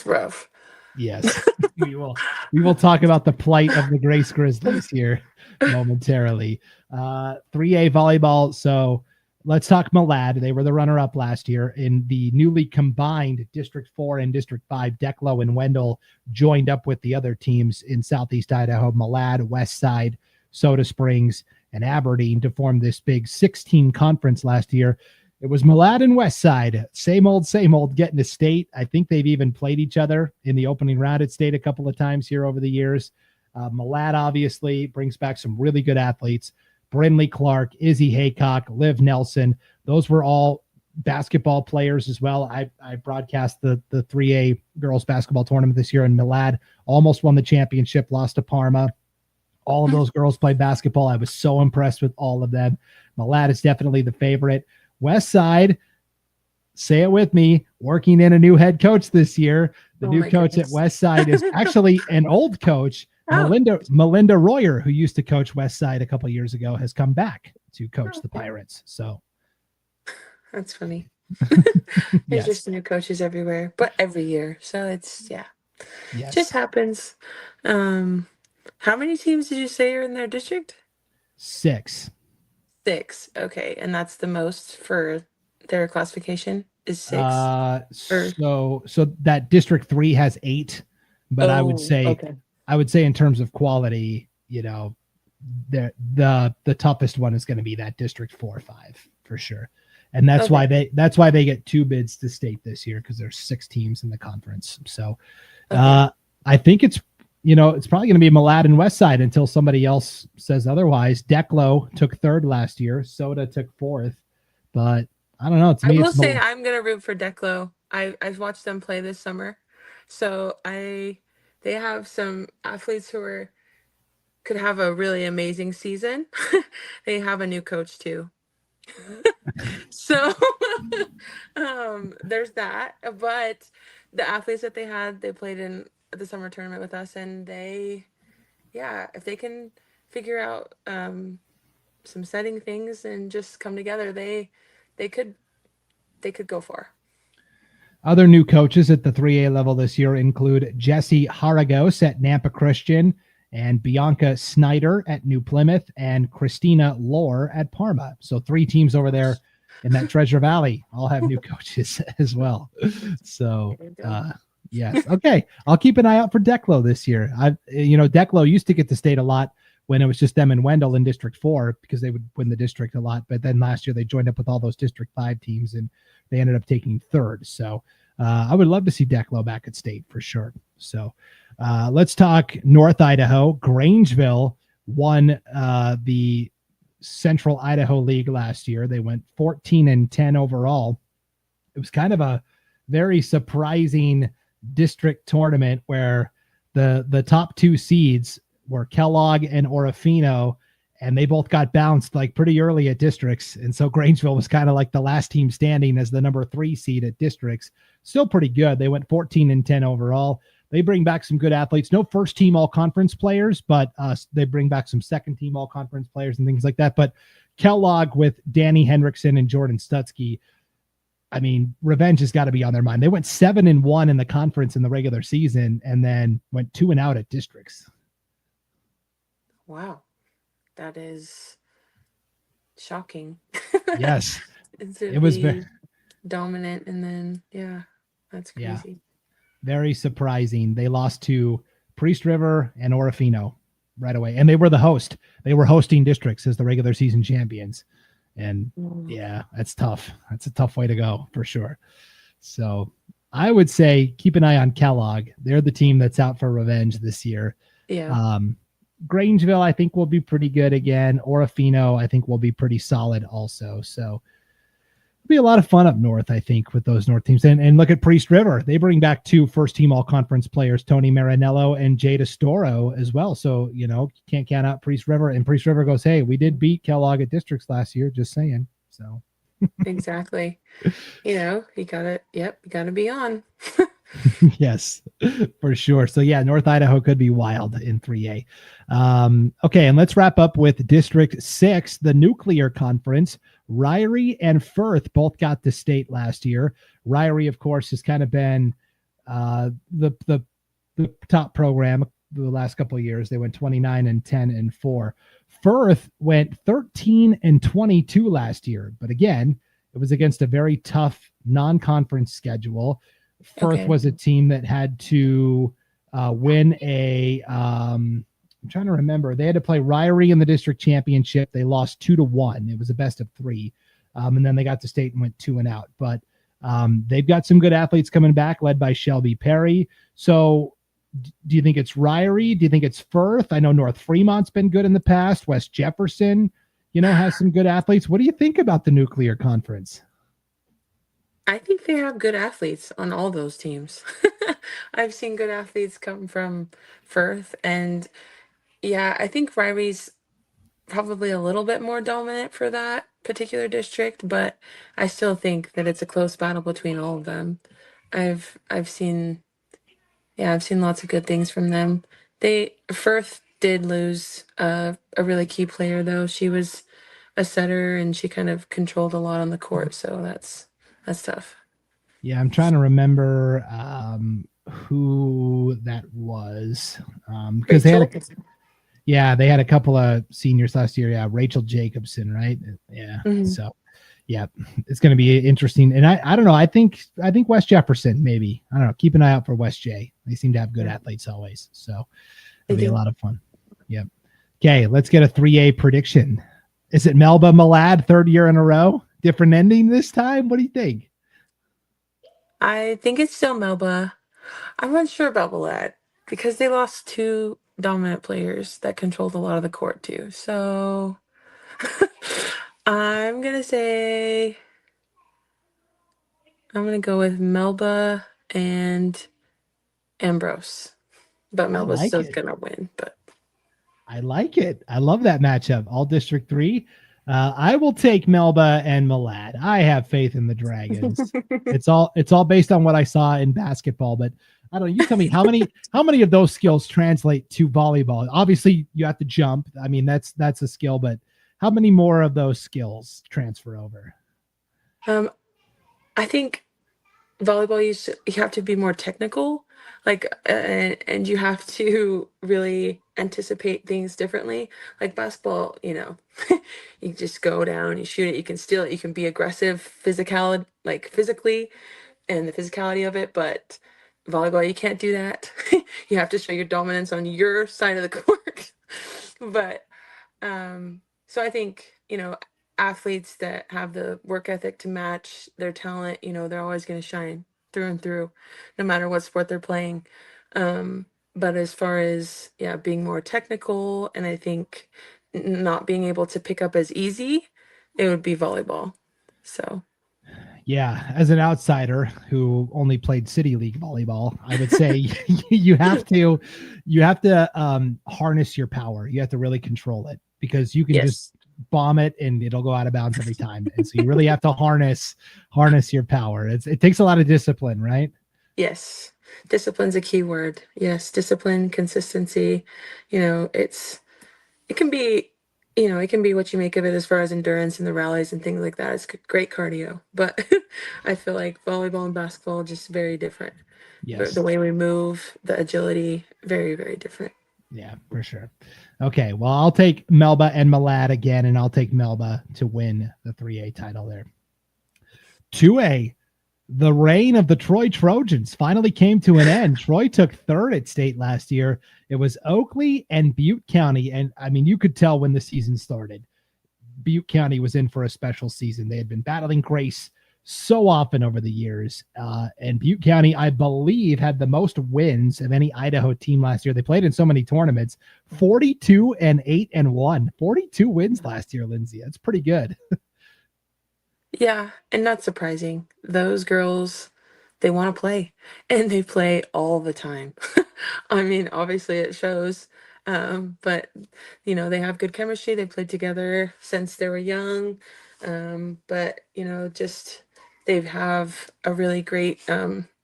rough. Yes, we will talk about the plight of the Grace Grizzlies here momentarily. 3A volleyball. So let's talk Malad. They were the runner-up last year in the newly combined District 4 and District 5. Declo and Wendell joined up with the other teams in Southeast Idaho, Malad, Westside, Soda Springs, and Aberdeen to form this big 16 conference last year. It was Malad and Westside, same old, getting to state. I think they've even played each other in the opening round at state a couple of times here over the years. Malad obviously brings back some really good athletes. Brindley Clark, Izzy Haycock, Liv Nelson. Those were all basketball players as well. I broadcast the 3A girls basketball tournament this year, and Malad almost won the championship, lost to Parma. All of those girls play basketball. I was so impressed with all of them. Malad is definitely the favorite. Westside, say it with me, working in a new head coach this year. The new coach at Westside is actually an old coach. Melinda Royer, who used to coach Westside a couple of years ago, has come back to coach the Pirates. So that's funny. There's just new coaches everywhere, but every year. So it's it just happens. How many teams did you say are in their district? 6. 6. Okay, and that's the most for their classification is 6. So that District 3 has 8, but I would say in terms of quality, the toughest one is going to be that District 4-5 for sure. And that's why they get 2 bids to state this year, because there's 6 teams in the conference. So I think it's probably going to be Malad and Westside until somebody else says otherwise. Declo took 3rd last year. Soda took 4th, but I don't know. I will say I'm going to root for Declo. I've watched them play this summer. So they have some athletes who could have a really amazing season. They have a new coach too. So there's that. But the athletes that they played in the summer tournament with us, and if they can figure out some setting things and just come together, they could go far. Other new coaches at the 3A level this year include Jesse Haragos at Nampa Christian, and Bianca Snyder at New Plymouth, and Christina Lohr at Parma. So 3 teams over there in that Treasure Valley all have new coaches as well. So yes. Okay. I'll keep an eye out for Declo this year. Declo used to get to state a lot when it was just them and Wendell in District 4 because they would win the district a lot. But then last year they joined up with all those District 5 teams and they ended up taking 3rd. So I would love to see Declo back at state for sure. So let's talk North Idaho. Grangeville won the Central Idaho League last year. They went 14-10 overall. It was kind of a very surprising district tournament where the top 2 seeds were Kellogg and Orofino, and they both got bounced like pretty early at districts. And so Grangeville was kind of like the last team standing as the number 3 seed at districts. Still pretty good. They went 14-10 overall. They bring back some good athletes. No first team all conference players, but they bring back some second team all conference players and things like that. But Kellogg with Danny Hendrickson and Jordan Stutzky, I mean, revenge has got to be on their mind. They went 7-1 in the conference in the regular season, and then went 2-out at districts. Wow, that is shocking. Yes, To it was. be dominant and then yeah, that's Yeah, crazy. very surprising. They lost to Priest River and Orofino right away, and they were the host. They were hosting districts as the regular season champions, and Mm. yeah, that's tough. That's a tough way to go for sure. So I would say keep an eye on Kellogg. They're the team that's out for revenge this year. Yeah. Um, Grangeville, I think, will be pretty good again. Orofino, I think, will be pretty solid also. So it'll be a lot of fun up north, I think, with those north teams. And look at Priest River. They bring back 2 first-team all-conference players, Tony Marinello and Jada Storo as well. So, can't count out Priest River. And Priest River goes, hey, we did beat Kellogg at districts last year, just saying. So Exactly. You gotta be on. yes, for sure. So yeah, North Idaho could be wild in 3A. Okay, and let's wrap up with District 6, the Nuclear Conference. Ryrie and Firth both got to state last year. Ryrie, of course, has kind of been the top program the last couple of years. They went 29-10-4. Firth went 13-22 last year, but again, it was against a very tough non-conference schedule. Firth Okay. was a team that had to win a. I'm trying to remember. They had to play Ryrie in the district championship. They lost 2-1. It was a best of 3, and then they got to state and went 2-out. But they've got some good athletes coming back, led by Shelby Perry. So, do you think it's Ryrie? Do you think it's Firth? I know North Fremont's been good in the past. West Jefferson, has some good athletes. What do you think about the Nuclear Conference? I think they have good athletes on all those teams. I've seen good athletes come from Firth, and yeah, I think Ryrie's probably a little bit more dominant for that particular district, but I still think that it's a close battle between all of them. I've seen I've seen lots of good things from them. They Firth did lose a really key player though. She was a setter and she kind of controlled a lot on the court, so that's tough. Yeah, I'm trying to remember who that was because Rachel. they had a couple of seniors last year. Yeah, Rachel Jacobson, right? Yeah, Mhm. so yeah, it's going to be interesting. And I don't know. I think West Jefferson maybe. I don't know. Keep an eye out for West J. They seem to have good Yeah, athletes always, so they it'll be a do. lot of fun. Yep. Okay, let's get a 3A prediction. Is it Melba Malad, third year in a row? Different ending this time? What do you think? I think it's still Melba. I'm not sure about Valette because they lost 2 dominant players that controlled a lot of the court too. So I'm gonna say I'm gonna go with Melba and Ambrose. But I Melba's like still it. gonna win. But I like it. I love that matchup. All District 3. I will take Melba and Malad. I have faith in the Dragons. It's all based on what I saw in basketball, but I don't know. You tell me how many of those skills translate to volleyball? Obviously, you have to jump. I mean, that's a skill, but how many more of those skills transfer over? um, I think volleyball you have to be more technical, like and you have to really anticipate things differently. Like basketball, you just go down, you shoot it, you can steal it, you can be aggressive, physically, and the physicality of it. But volleyball, you can't do that. You have to show your dominance on your side of the court. But so I think, athletes that have the work ethic to match their talent, they're always going to shine through and through, no matter what sport they're playing. But as far as, yeah, being more technical and I think not being able to pick up as easy, it would be volleyball. So, Yeah, as an outsider who only played city league volleyball, I would say you have to harness your power. You have to really control it because you can just yes, bomb it and it'll go out of bounds every time. And so you really have to harness your power. It takes a lot of discipline, right? yes. Discipline's a key word. Yes, discipline, consistency. It can be. It can be what you make of it as far as endurance and the rallies and things like that. It's great cardio, but I feel like volleyball and basketball just very different. The Yes. way we move, the agility, very, very different. Yeah, for sure. Okay, well, I'll take Melba and Malad again, and I'll take Melba to win the 3A title there. 2A, the reign of the Troy Trojans finally came to an end. Troy took third at state last year. It was Oakley and Butte County. And I mean, you could tell when the season started, Butte County was in for a special season. They had been battling Grace so often over the years. And Butte County, I believe, had the most wins of any Idaho team last year. They played in so many tournaments, 42 and 8 and 1, 42 wins last year, Lynnsie. That's pretty good. Yeah, and not surprising. Those girls, they want to play and they play all the time. I mean, obviously it shows. But they have good chemistry. They played together since they were young. But just they have a really great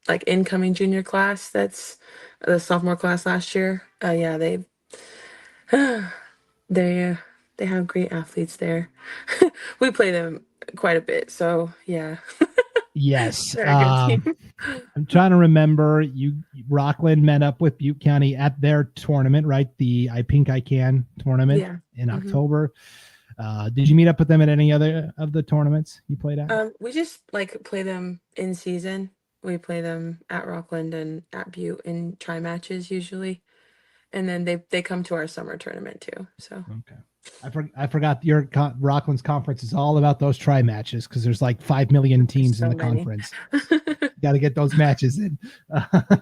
like incoming junior class that's the sophomore class last year. Yeah, they they have great athletes there. We play them quite a bit, so yeah, Yes. they're a good team. I'm trying to remember. Rockland met up with Butte County at their tournament, right? The I Pink I Can tournament Yeah. in hmm October. Did you meet up with them at any other of the tournaments you played at? We just like play them in season. We play them at Rockland and at Butte in tri matches usually, and then they come to our summer tournament too. So Okay. I forgot Rockland's conference is all about those tri matches because there's like 5 million there's teams in so the many. conference. Got to get those matches in.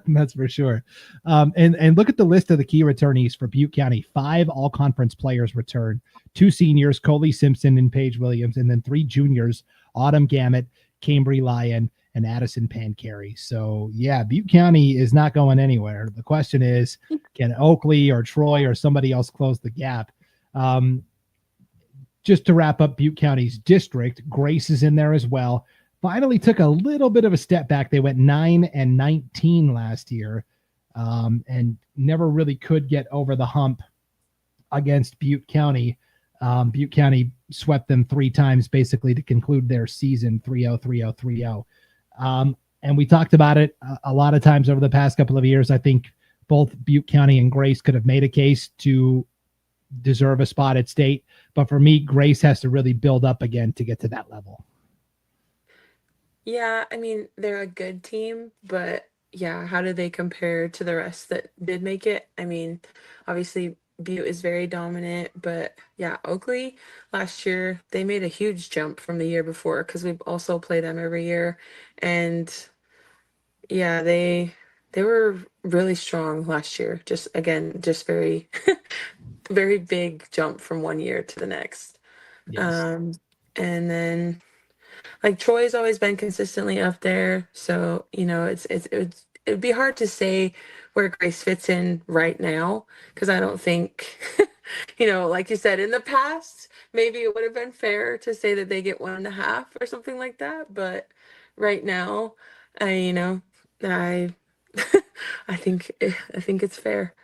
That's for sure. And look at the list of the key returnees for Butte County. 5 all conference players return, 2 seniors, Coley Simpson and Paige Williams, and then 3 juniors, Autumn Gamet, Cambry Lyon, and Addison Pancari. So yeah, Butte County is not going anywhere. The question is, can Oakley or Troy or somebody else close the gap? Um, just to wrap up Butte County's district, Grace is in there as well. Finally took a little bit of a step back. They went 9 and 19 last year, and never really could get over the hump against Butte County. Butte County swept them 3 times basically to conclude their season 3-0, 3-0, 3-0. And we talked about it a lot of times over the past couple of years. I think both Butte County and Grace could have made a case to deserve a spot at state. But for me, Grace has to really build up again to get to that level. Yeah, I mean, they're a good team, but yeah, how do they compare to the rest that did make it? I mean, obviously Butte is very dominant, but yeah, Oakley last year, they made a huge jump from the year before because we also play them every year. And yeah, they were really strong last year. Just again, just very very big jump from one year to the next. Yes. Um, and then like Troy's always been consistently up there, so it'd be hard to say where Grace fits in right now because I don't think like you said in the past, maybe it would have been fair to say that they get 1.5 or something like that, but right now, I I think it's fair.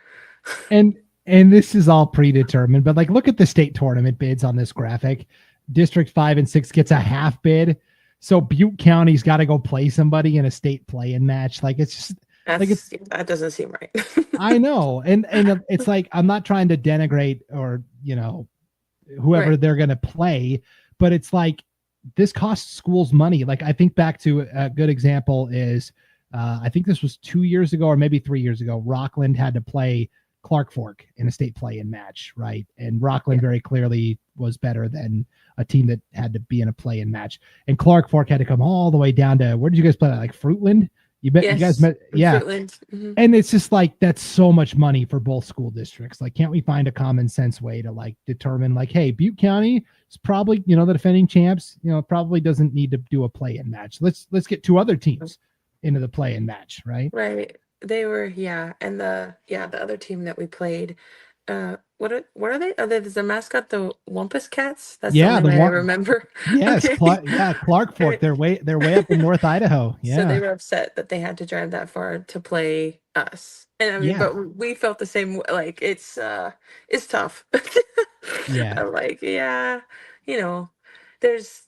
And this is all predetermined, but like look at the state tournament bids on this graphic. District 5 and 6 gets a half bid. So Butte County's got to go play somebody in a state play-in match. Like it's just like it's That doesn't seem right. I know. And it's like I'm not trying to denigrate or, whoever Right. they're going to play, but it's like this costs schools money. Like I think back to a good example is I think this was 2 years ago or maybe 3 years ago. Rockland had to play Clark Fork in a state play-in match, right? And Rockland Yeah. very clearly was better than a team that had to be in a play-in match. And Clark Fork had to come all the way down to where did you guys play that? Like Fruitland? You guys Yes. met, yeah. Fruitland. And it's just like that's so much money for both school districts. Like, can't we find a common sense way to like determine like, hey, Butte County is probably the defending champs. Probably doesn't need to do a play-in match. Let's get 2 other teams into the play-in match, right? Right. They were, yeah. And the other team that we played, what are they? Are they the mascot the Wampus Cats? That's the Yeah, only the way I one. remember. Yes, Okay. Clark Fork. They're way up in North Idaho. So they Yeah, were upset that they had to drive that far to play us. And I mean, yeah. but we felt the same like it's tough. Yeah. I'm like, yeah, you know, there's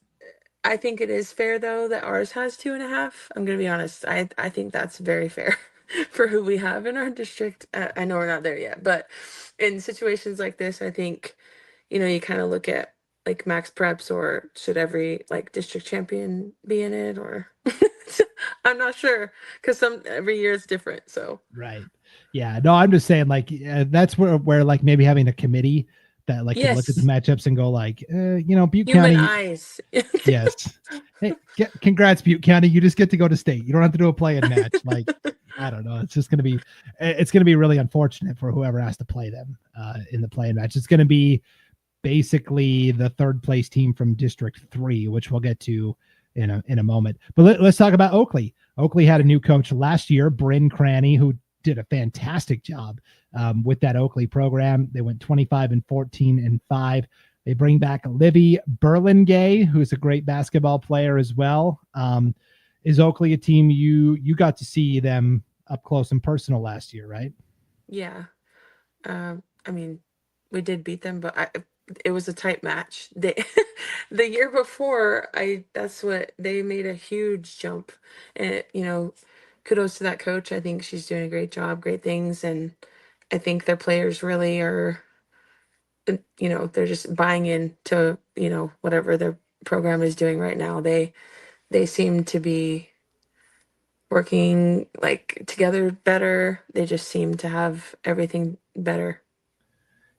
I think it is fair though that ours has 2.5. I'm gonna be honest. I think that's very fair for who we have in our district. I know we're not there yet, but in situations like this, I think, you kind of look at like max preps, or should every like district champion be in it, or I'm not sure, because every year is different. So Right. Yeah. No, I'm just saying, like, that's where like maybe having a committee that like could look at the yes, matchups and go like, Butte human County. eyes. Yes. Hey, congrats, Butte County. You just get to go to state. You don't have to do a play-in match. Like, I don't know. It's gonna be really unfortunate for whoever has to play them in the play-in match. It's gonna be basically the third place team from District 3, which we'll get to in a moment. But let's talk about Oakley. Oakley had a new coach last year, Bryn Cranny, who did a fantastic job with that Oakley program. They went 25-14-5. They bring back Livy Burlingay, who's a great basketball player as well. Is Oakley a team you got to see them up close and personal last year, right? Yeah. I mean, we did beat them, but it was a tight match. The year before, that's what they made a huge jump, and kudos to that coach. I think she's doing a great job, great things, and I think their players really are. They're just buying into whatever their program is doing right now. They seem to be working like together better. They just seem to have everything better.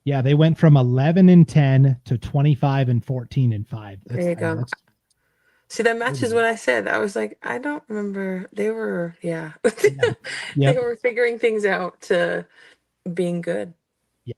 Yeah, they went from 11-10 to 25-14-5. There you go. That's See, that pretty matches good. what I said. I was like, I don't remember. They were, yeah. Yeah. They Yep. were figuring things out to being good. Yes.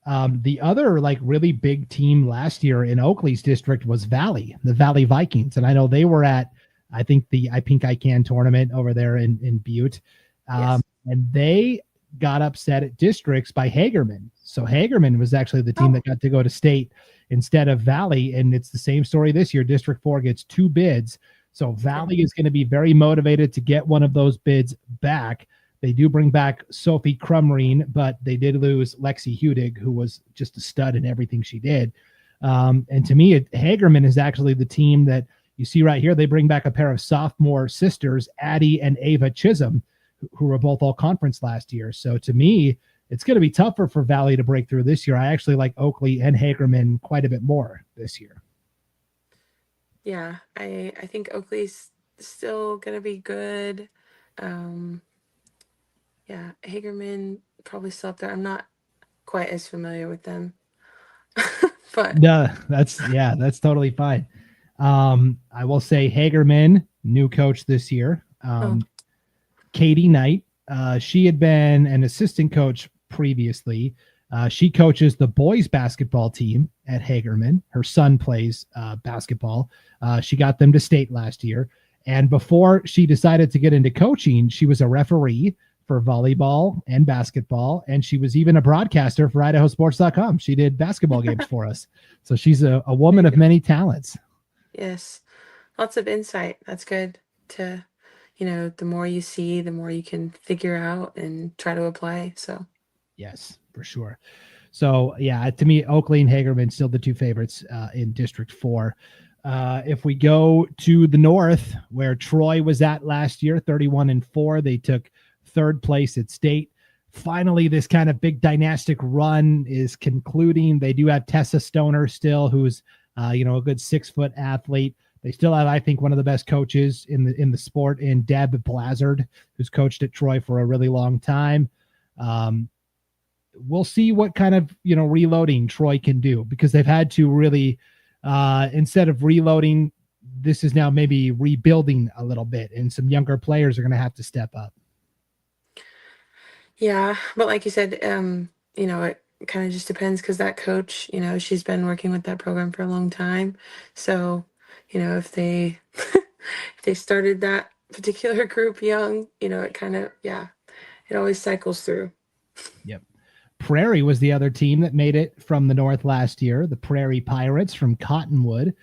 The other like really big team last year in Oakley's district was the Valley Vikings, and I know they were at I think the I Pink I Can tournament over there in Butte, Yes. and they got upset at districts by Hagerman. So Hagerman was actually the team Oh, that got to go to state instead of Valley, and it's the same story this year. District 4 gets 2 bids, so okay. Valley is going to be very motivated to get one of those bids back. They do bring back Sophie Crumreen, but they did lose Lexi Hudig, who was just a stud in everything she did. And to me, Hagerman is actually the team that you see right here. They bring back a pair of sophomore sisters, Addie and Ava Chisholm, who were both all conference last year. So to me, it's going to be tougher for Valley to break through this year. I actually like Oakley and Hagerman quite a bit more this year. Yeah, I think Oakley's still gonna be good. Um, yeah, Hagerman probably still up there. I'm not quite as familiar with them, but No, that's totally fine. I will say Hagerman, new coach this year. oh, Katie Knight, she had been an assistant coach previously. She coaches the boys basketball team at Hagerman. Her son plays basketball. She got them to state last year. And before she decided to get into coaching, she was a referee for volleyball and basketball. And she was even a broadcaster for IdahoSports.com. She did basketball games for us. So she's a woman of many talents. yes, lots of insight. That's good to, the more you see, the more you can figure out and try to apply. So, Yes, for sure. So yeah, to me, Oakley and Hagerman still the two favorites in District 4. If we go to the north, where Troy was at last year, 31-4, they took third place at state. Finally, this kind of big dynastic run is concluding. They do have Tessa Stoner still, who's a good 6-foot athlete. They still have, I think, one of the best coaches in the sport in Deb Blazard, who's coached at Troy for a really long time. We'll see what kind of reloading Troy can do, because they've had to really instead of reloading, this is now maybe rebuilding a little bit, and some younger players are going to have to step up. yeah, but like you said, it kind of just depends, because that coach, she's been working with that program for a long time. So, if they if they started that particular group young, it kind of, yeah, it always cycles through. Yep. Prairie was the other team that made it from the north last year, the Prairie Pirates from Cottonwood.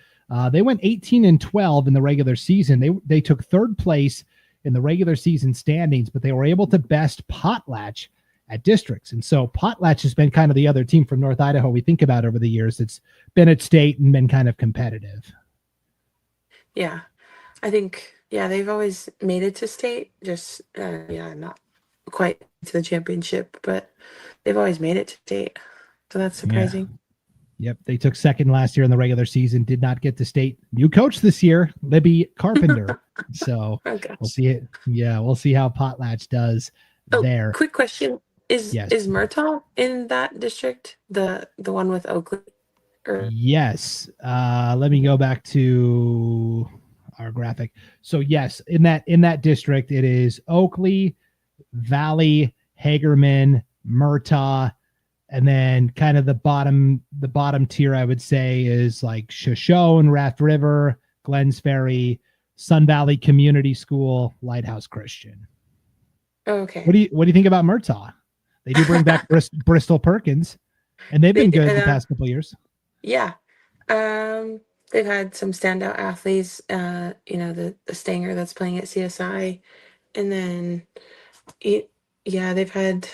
They went 18-12 in the regular season. They took third place in the regular season standings, but they were able to best Potlatch at districts. And so Potlatch has been kind of the other team from North Idaho we think about over the years. It's been at state and been kind of competitive. Yeah. I think, yeah, they've always made it to state, just, yeah, not quite to the championship, but they've always made it to state. So that's Yeah. surprising. Yep. They took second last year in the regular season, did not get to state. New coach this year, Libby Carpenter. So Oh we'll gosh. see it. Yeah. We'll see how Potlatch does Oh, there. quick question. Yes. Is Murtaugh in that district? The one with Oakley? Or Yes. Let me go back to our graphic. So yes, in that district, it is Oakley, Valley, Hagerman, Murtaugh, and then kind of the bottom tier I would say is like Shoshone, Raft River, Glens Ferry, Sun Valley Community School, Lighthouse Christian. okay. What do you think about Murtaugh? They do bring back Bristol Perkins, and they've They been good did, the past couple of years. yeah. They've had some standout athletes, the Stanger that's playing at CSI, and then it, yeah, they've had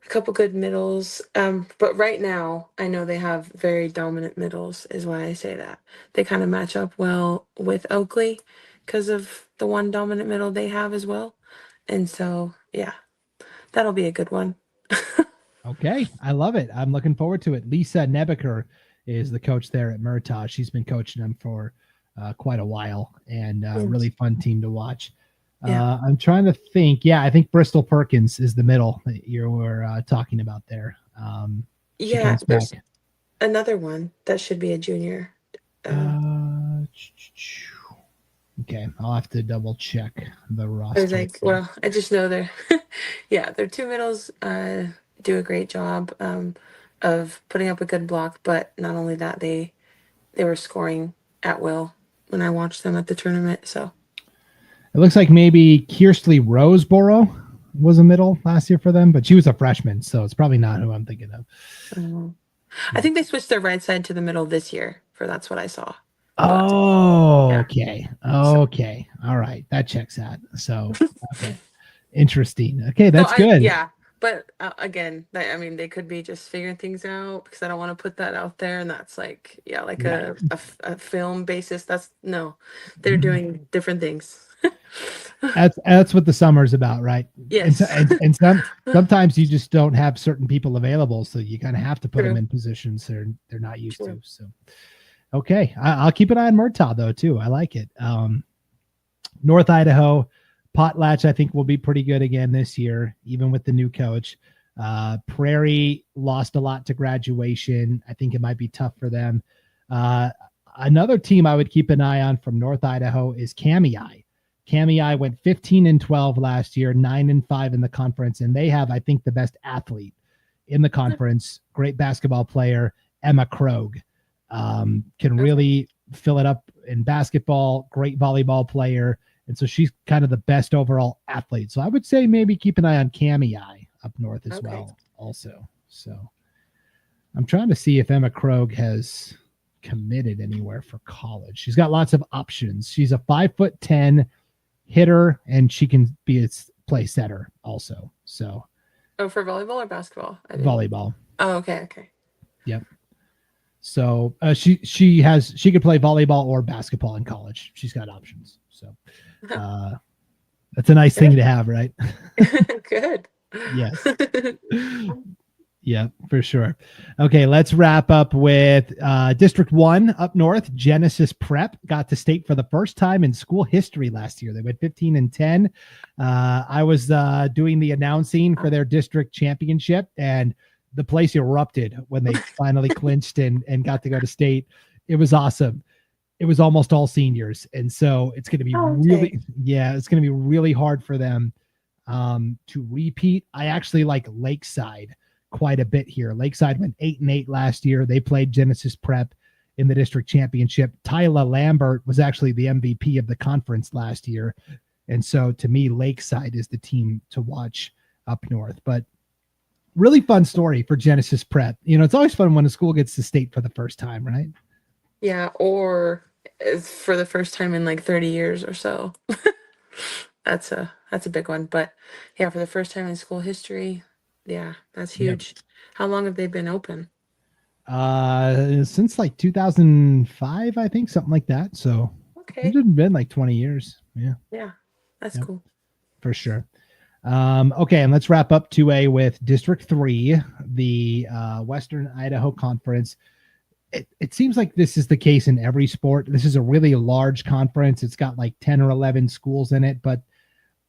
a couple good middles. But right now, I know they have very dominant middles, is why I say that. They kind of match up well with Oakley because of the one dominant middle they have as well. And so, yeah, that'll be a good one. Okay, I love it. I'm looking forward to it. Lisa Nebeker is the coach there at Murtaugh. She's been coaching them for quite a while, and really fun team to watch. Yeah. I'm trying to think. Yeah, I think Bristol Perkins is the middle that you were talking about there. She Yeah, comes back. there's another one that should be a junior. Uh, okay, I'll have to double check the I was roster. like, well, I just know they're, yeah, their two middles do a great job of putting up a good block. But not only that, they were scoring at will when I watched them at the tournament. So It looks like maybe Kirsley Roseboro was a middle last year for them, but she was a freshman, so it's probably not who I'm thinking of. I think they switched their right side to the middle this year. For that's what I saw. But Oh, yeah, okay. so Okay. All right. That checks out. So, okay. Interesting. Okay. so That's I good. yeah. But again, I mean, they could be just figuring things out because I don't want to put that out there. And that's like, yeah, like Right. a film basis. That's no, they're doing different things. That's what the summer's about, right? And so, Yes. and sometimes you just don't have certain people available, so you kind of have to put them True. in positions they're not used True. to. So, okay, I'll keep an eye on Murtaugh though too. I like it. North Idaho, Potlatch, I think will be pretty good again this year, even with the new coach. Prairie lost a lot to graduation. I think it might be tough for them. Another team I would keep an eye on from North Idaho is Togiai. Togiai went 15-12 last year, 9-5 in the conference, and they have, I think, the best athlete in the conference. Great basketball player, Emma Krogh, can really fill it up in basketball. Great volleyball player, and so she's kind of the best overall athlete. So I would say maybe keep an eye on Togiai up north as well, also. So I'm trying to see if Emma Krogh has committed anywhere for college. She's got lots of options. She's a 5'10" hitter, and she can be a play setter also. So For volleyball or basketball? volleyball. Oh, okay. Yep. So she could play volleyball or basketball in college. She's got options. So that's a nice thing to have, right? Good. Yes. Yeah, for sure. Okay, let's wrap up with District 1 up north. Genesis Prep got to state for the first time in school history last year. They went 15-10. I was doing the announcing for their district championship, and the place erupted when they finally clinched and got to go to state. It was awesome. It was almost all seniors, and so it's going to be it's going to be really hard for them to repeat. I actually like Lakeside quite a bit here. Lakeside went 8-8 last year. They played Genesis Prep in the district championship. Tyla Lambert was actually the MVP of the conference last year. And so to me, Lakeside is the team to watch up north. But really fun story for Genesis Prep. You know, it's always fun when a school gets to state for the first time, right? Yeah, or for the first time in like 30 years or so. That's that's a big one. But yeah, for the first time in school history, yeah, that's Yep. huge. How long have they been open? Since like 2005, I think, something like that. So it's Okay. been like 20 years. Yeah. Yeah, that's Yep. cool. For sure. Okay, and let's wrap up 2A with District 3, the Western Idaho Conference. It seems like this is the case in every sport. This is a really large conference. It's got like 10 or 11 schools in it, but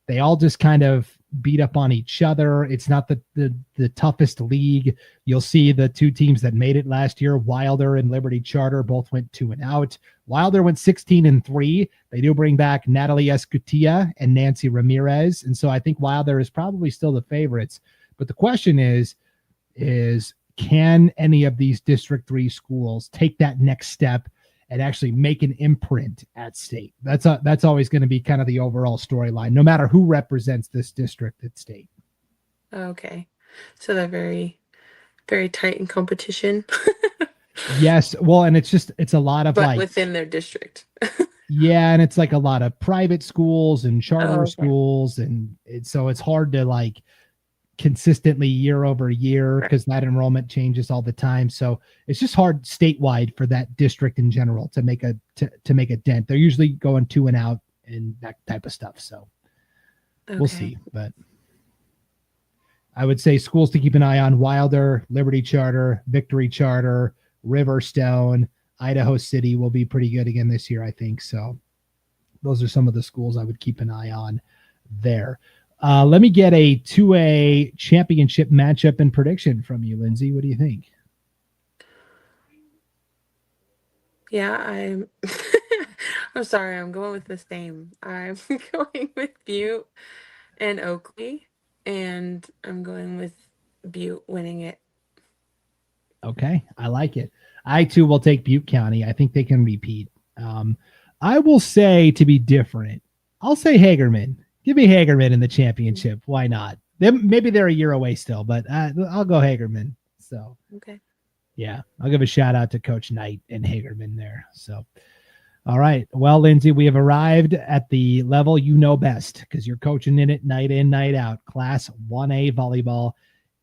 they all just kind of beat up on each other. It's not the toughest league. You'll see the two teams that made it last year, Wilder and Liberty Charter, both went 2-0. Wilder went 16-3. They do bring back Natalie Escutia and Nancy Ramirez, and so I think Wilder is probably still the favorites. But the question is can any of these District 3 schools take that next step and actually make an imprint at state? That's always going to be kind of the overall storyline, no matter who represents this district at state. Okay. So they're very, very tight in competition, Yes, well, and it's a lot of but like, within their district. yeah, and it's like a lot of private schools and charter Oh, okay. schools, and so it's hard to like consistently year over year Right. because that enrollment changes all the time. So it's just hard statewide for that district in general to make to make a dent. They're usually going 2-0 and that type of stuff. So we'll Okay. see. But I would say schools to keep an eye on: Wilder, Liberty Charter, Victory Charter, Riverstone, Idaho City will be pretty good again this year, I think. So those are some of the schools I would keep an eye on there. Let me get a 2A championship matchup and prediction from you, Lynnsie. What do you think? Yeah, I'm I'm sorry, I'm going with the same. I'm going with Butte and Oakley, and I'm going with Butte winning it. Okay, I like it. I too will take Butte County. I think they can repeat. Um, I will say to be different. I'll say Hagerman. Give me Hagerman in the championship. Why not? Maybe they're a year away still, but I'll go Hagerman. So Okay. yeah, I'll give a shout out to Coach Knight and Hagerman there. So all right. Well, Lynnsie, we have arrived at the level you know best because you're coaching in, night out. Class 1A volleyball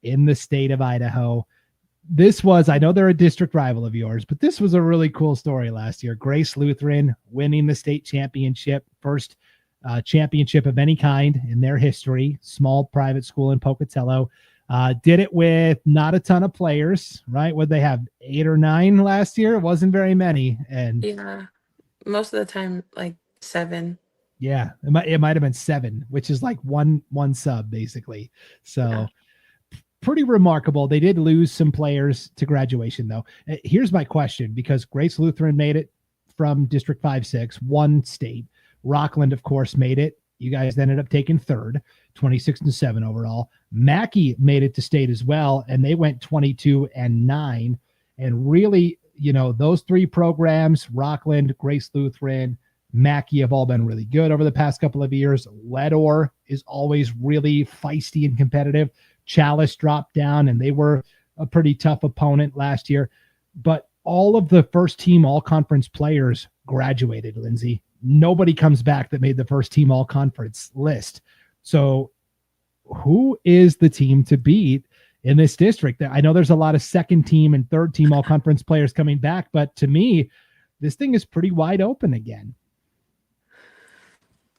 in the state of Idaho. This was, I know they're a district rival of yours, but this was a really cool story last year. Grace Lutheran winning the state championship, first championship of any kind in their history. Small private school in Pocatello. Did it with not a ton of players, right? Would they have 8 or 9 last year? It wasn't very many. And Yeah. Most of the time, like 7. yeah, it might have been 7, which is like one sub basically. Yeah. So pretty remarkable. They did lose some players to graduation though. Here's my question, because Grace Lutheran made it from District 5-6, one state. Rockland, of course, made it. You guys ended up taking third, 26-7 overall. Mackey made it to state as well, and they went 22-9. And really, those three programs, Rockland, Grace Lutheran, Mackey, have all been really good over the past couple of years. Ledor is always really feisty and competitive. Chalice dropped down, and they were a pretty tough opponent last year. But all of the first team all conference players graduated, Lynnsie. Nobody comes back that made the first team all conference list. So who is the team to beat in this district? I know there's a lot of second team and third team all conference players coming back, but to me, this thing is pretty wide open again.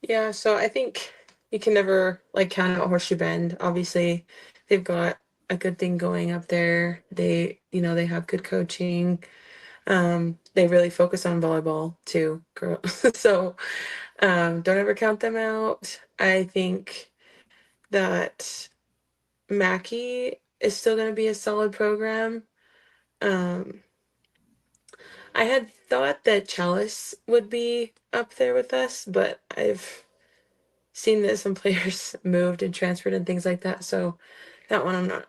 Yeah, so I think you can never like count out Horseshoe Bend. Obviously, they've got a good thing going up there. They have good coaching. They really focus on volleyball too, girl. So, don't ever count them out. I think that Mackey is still going to be a solid program. Um, I had thought that Chalice would be up there with us, but I've seen that some players moved and transferred and things like that. So that one I'm not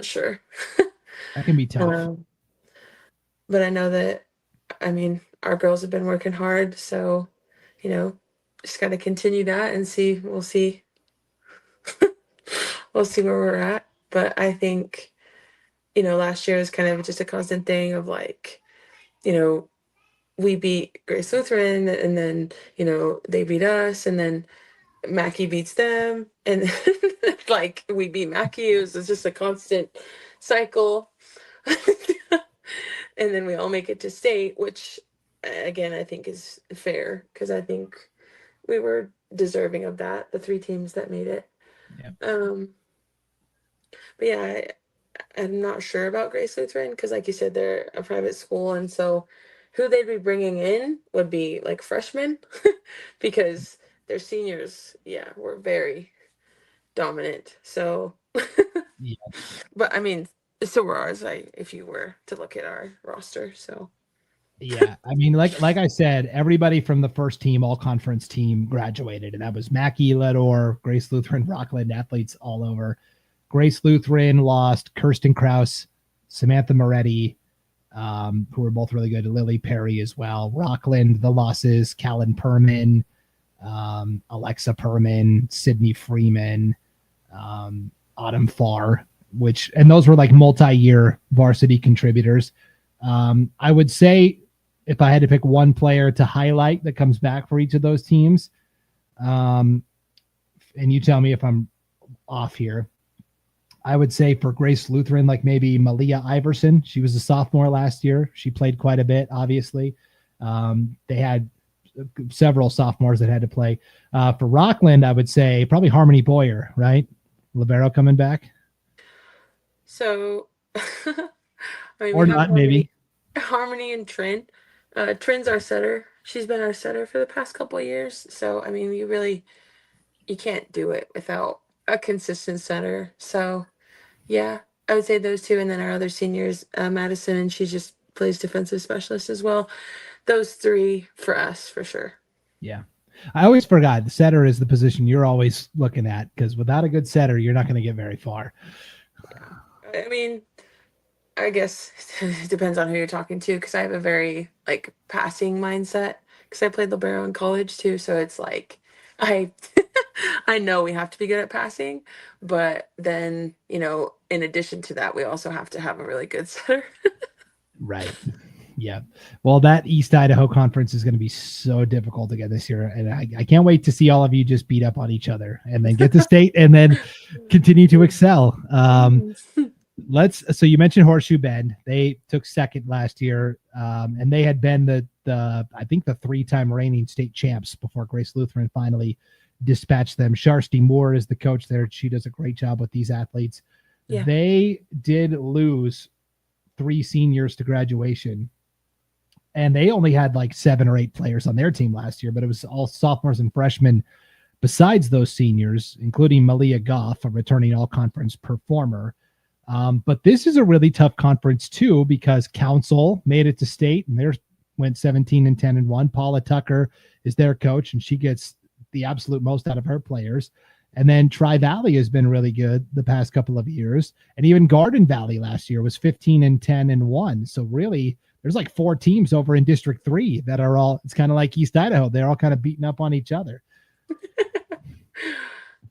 sure. That can be tough. Um, but I know that I mean our girls have been working hard, so you know, just gotta continue that and see. We'll see where we're at. But I think, last year was kind of just a constant thing of like, you know, we beat Grace Lutheran and then, they beat us and then Mackie beats them, and like we beat Mackie. It's just a constant cycle. And then we all make it to state, which again I think is fair because I think we were deserving of that. The three teams that made it. Yeah. Um, but yeah, I'm not sure about Grace Lutheran because, like you said, they're a private school, and so who they'd be bringing in would be like freshmen because their seniors, yeah, were very dominant. So, Yeah. but I mean, so were ours. If you were to look at our roster, so Yeah, I mean, like I said, everybody from the first team, all conference team, graduated, and that was Mackie, Ledor, Grace Lutheran, Rockland athletes all over. Grace Lutheran lost Kirsten Kraus, Samantha Moretti, who were both really good. Lily Perry as well. Rockland, the losses: Callan Perman, Alexa Perman, Sydney Freeman, Autumn Farr, and those were like multi-year varsity contributors. I would say if I had to pick one player to highlight that comes back for each of those teams, and you tell me if I'm off here, I would say for Grace Lutheran, like maybe Malia Iverson. She was a sophomore last year. She played quite a bit, obviously. They had several sophomores that had to play. For Rockland, I would say probably Harmony Boyer, right? Libero coming back. so I mean we Or have not, maybe. Harmony and Trin. Trin's our setter. She's been our setter for the past couple of years. So I mean, you can't do it without a consistent setter. So yeah, I would say those two, and then our other seniors, Madison, and she just plays defensive specialist as well. Those three for us for sure. Yeah. I always forgot the setter is the position you're always looking at because without a good setter, you're not going to get very far. I mean, I guess it depends on who you're talking to because I have a very like passing mindset because I played libero in college too. So it's like I I know we have to be good at passing, but then in addition to that, we also have to have a really good setter. Right. Yeah. Well, that East Idaho conference is going to be so difficult again this year. And I can't wait to see all of you just beat up on each other and then get to state and then continue to excel. So you mentioned Horseshoe Bend. They took second last year. And they had been I think the 3-time reigning state champs before Grace Lutheran finally dispatched them. Sharsti Moore is the coach there. She does a great job with these athletes. Yeah. They did lose 3 seniors to graduation, and they only had like 7 or 8 players on their team last year, but it was all sophomores and freshmen besides those seniors, including Malia Goff, a returning all-conference performer. But this is a really tough conference too because Council made it to state and they went 17-10-1. Paula Tucker is their coach, and she gets the absolute most out of her players. And then Tri-Valley has been really good the past couple of years. And even Garden Valley last year was 15-10-1. So really, there's like 4 teams over in District 3 that are all, it's kind of like East Idaho. They're all kind of beating up on each other.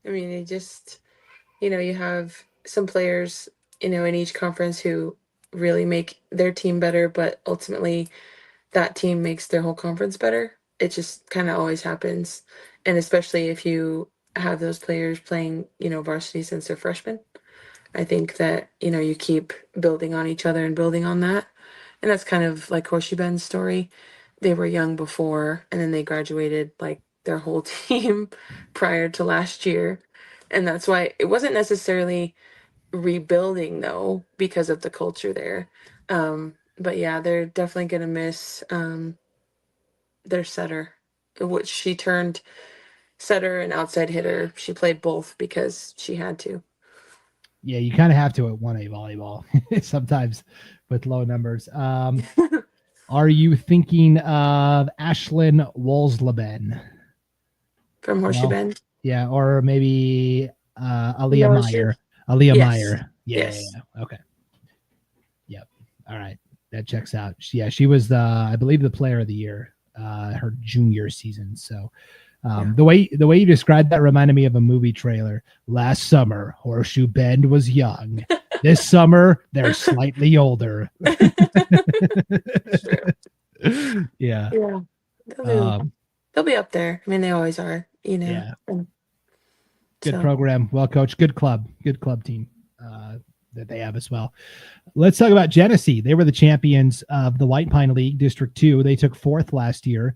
I mean, you have some players, in each conference who really make their team better, but ultimately that team makes their whole conference better. It just kind of always happens. And especially if you have those players playing, varsity since they're freshmen. I think that, you keep building on each other and building on that. And that's kind of like Horseshoe Bend's story. They were young before, and then they graduated like their whole team prior to last year. And that's why it wasn't necessarily rebuilding though, because of the culture there. But yeah, they're definitely going to miss their setter, which she turned setter and outside hitter. She played both because she had to. Yeah, you kind of have to at 1A volleyball sometimes with low numbers. Are you thinking of Ashlyn Wolsleben? From Horseshoe No. Bend? Yeah, or maybe Aaliyah No, Meyer. Aaliyah yes. Meyer. Yeah, Yes. Okay. Yep. All right. That checks out. She was I believe the player of the year, her junior season. So the way you described that reminded me of a movie trailer. Last summer, Horseshoe Bend was young. This summer, they're slightly older. True. Yeah. Yeah. They'll be up there. I mean, they always are, Yeah. Good So, program, well coached, good club team that they have as well. Let's talk about Genesee. They were the champions of the White Pine League District 2. They took fourth last year,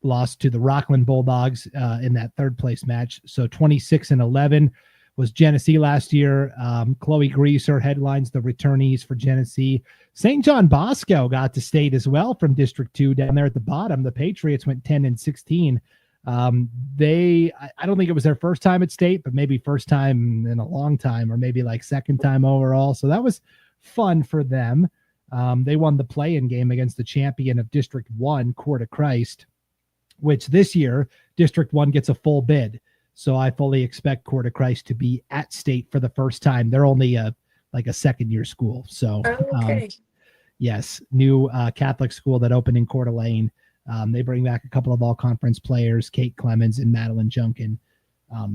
lost to the Rockland Bulldogs in that third place match. So 26-11 was Genesee last year. Chloe Greaser headlines the returnees for Genesee. St. John Bosco got to state as well from District 2 down there at the bottom. The Patriots went 10-16. I don't think it was their first time at state, but maybe first time in a long time, or maybe like second time overall. So that was fun for them. They won the play-in game against the champion of District 1, Court of Christ, which this year District 1 gets a full bid. So I fully expect Court of Christ to be at state for the first time. They're only like a second-year school. So okay. yes, new Catholic school that opened in Coeur d'Alene. They bring back a couple of all-conference players, Kate Clemens and Madeline Junkin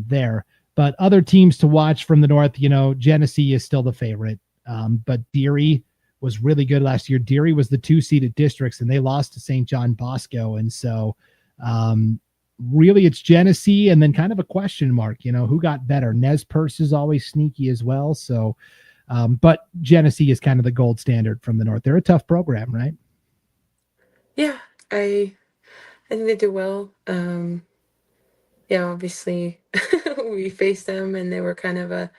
there. But other teams to watch from the north, Genesee is still the favorite. But Deary was really good last year. Deary was the 2-seeded districts, and they lost to St. John Bosco. And so really it's Genesee and then kind of a question mark, who got better. Nez Perce is always sneaky as well. So, but Genesee is kind of the gold standard from the north. They're a tough program, right? Yeah, I think they did well. Yeah, obviously we faced them and they were kind of a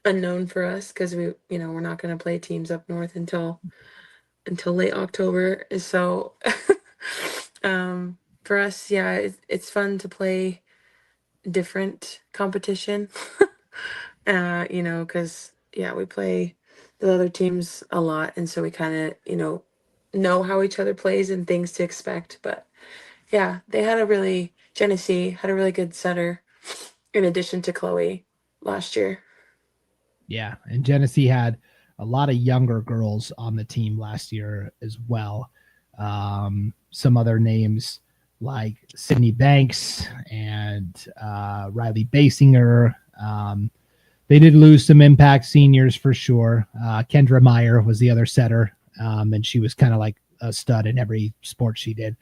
unknown for us because we're not going to play teams up north until late October. So for us, yeah, it's fun to play different competition. Because yeah, we play the other teams a lot, and so we kind of know how each other plays and things to expect. But yeah, Genesee had a really good setter in addition to Chloe last year. Yeah, and Genesee had a lot of younger girls on the team last year as well. Some other names like Sydney Banks and Riley Basinger. They did lose some impact seniors for sure. Kendra Meyer was the other setter, and she was kind of like a stud in every sport she did.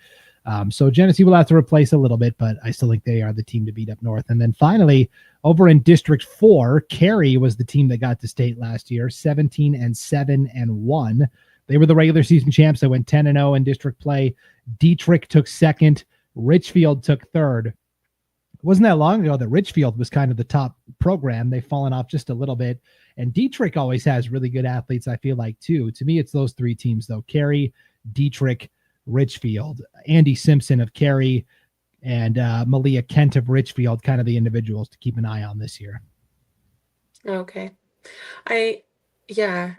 So Genesee will have to replace a little bit, but I still think they are the team to beat up north. And then finally, over in District 4, Cary was the team that got to state last year, 17-7-1. They were the regular season champs. They went 10-0 in district play. Dietrich took second. Richfield took third. It wasn't that long ago that Richfield was kind of the top program. They've fallen off just a little bit. And Dietrich always has really good athletes, I feel like, too. To me, it's those three teams, though. Cary, Dietrich, Richfield. Andy Simpson of Cary and Malia Kent of Richfield, kind of the individuals to keep an eye on this year. Okay. I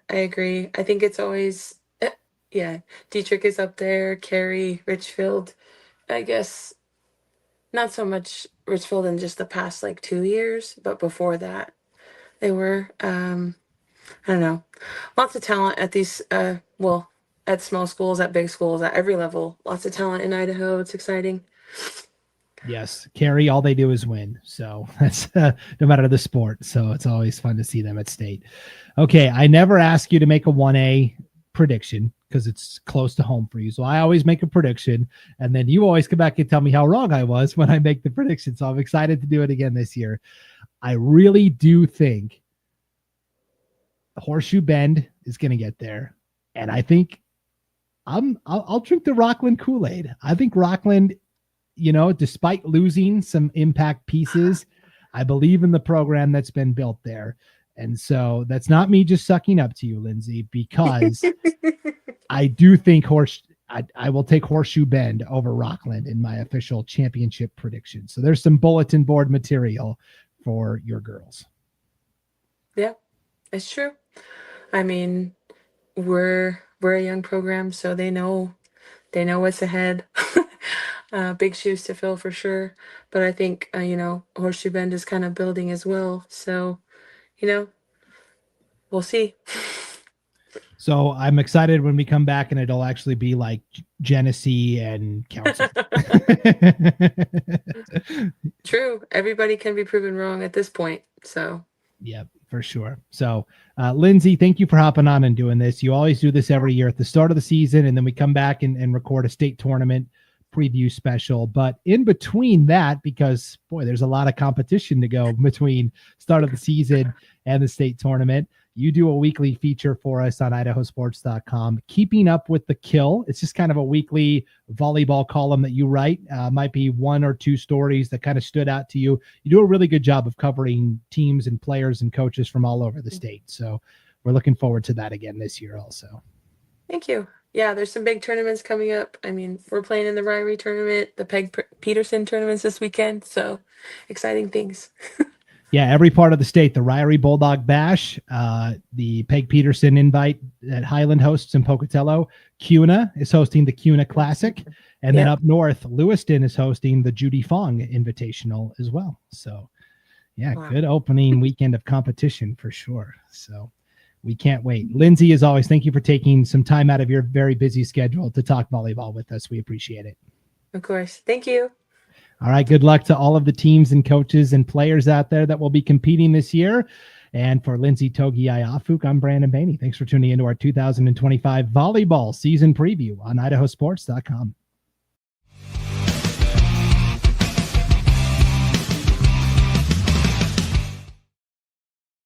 agree. I think it's always, Dietrich is up there, Cary, Richfield. I guess not so much Richfield in just the past 2 years, but before that, they were, I don't know, lots of talent at these, at small schools, at big schools, at every level. Lots of talent in Idaho. It's exciting. Yes, Cary, all they do is win. So that's no matter the sport. So it's always fun to see them at state. Okay, I never ask you to make a 1A prediction because it's close to home for you. So I always make a prediction, and then you always come back and tell me how wrong I was when I make the prediction. So I'm excited to do it again this year. I really do think Horseshoe Bend is going to get there, and I think I'll drink the Rockland Kool-Aid. I think Rockland, despite losing some impact pieces, I believe in the program that's been built there. And so that's not me just sucking up to you, Lynnsie, because I do think I will take Horseshoe Bend over Rockland in my official championship prediction. So there's some bulletin board material for your girls. Yeah, it's true. I mean, we're a young program, so they know what's ahead. Big shoes to fill for sure. But I think Horseshoe Bend is kind of building as well. So, we'll see. So I'm excited when we come back and it'll actually be like Genesee and Council. True. Everybody can be proven wrong at this point. So. Yep, for sure. So, Lynnsie, thank you for hopping on and doing this. You always do this every year at the start of the season, and then we come back and record a state tournament preview special. But in between that, because boy, there's a lot of competition to go between start of the season and the state tournament, you do a weekly feature for us on IdahoSports.com, Keeping Up with the Kill. It's just kind of a weekly volleyball column that you write. Might be one or two stories that kind of stood out to you. You do a really good job of covering teams and players and coaches from all over the state. So we're looking forward to that again this year also. Thank you. Yeah, there's some big tournaments coming up. I mean, we're playing in the Ryrie tournament, the Peterson tournaments this weekend. So exciting things. Yeah, every part of the state, the Ryrie Bulldog Bash, the Peg Peterson invite that Highland hosts in Pocatello. CUNA is hosting the CUNA Classic. And then up north, Lewiston is hosting the Judy Fong Invitational as well. So, yeah, good opening weekend of competition for sure. So we can't wait. Lynnsie, as always, thank you for taking some time out of your very busy schedule to talk volleyball with us. We appreciate it. Of course. Thank you. All right. Good luck to all of the teams and coaches and players out there that will be competing this year. And for Lynnsie, Togiai, Ah-Fook, I'm Brandon Baney. Thanks for tuning into our 2025 volleyball season preview on IdahoSports.com.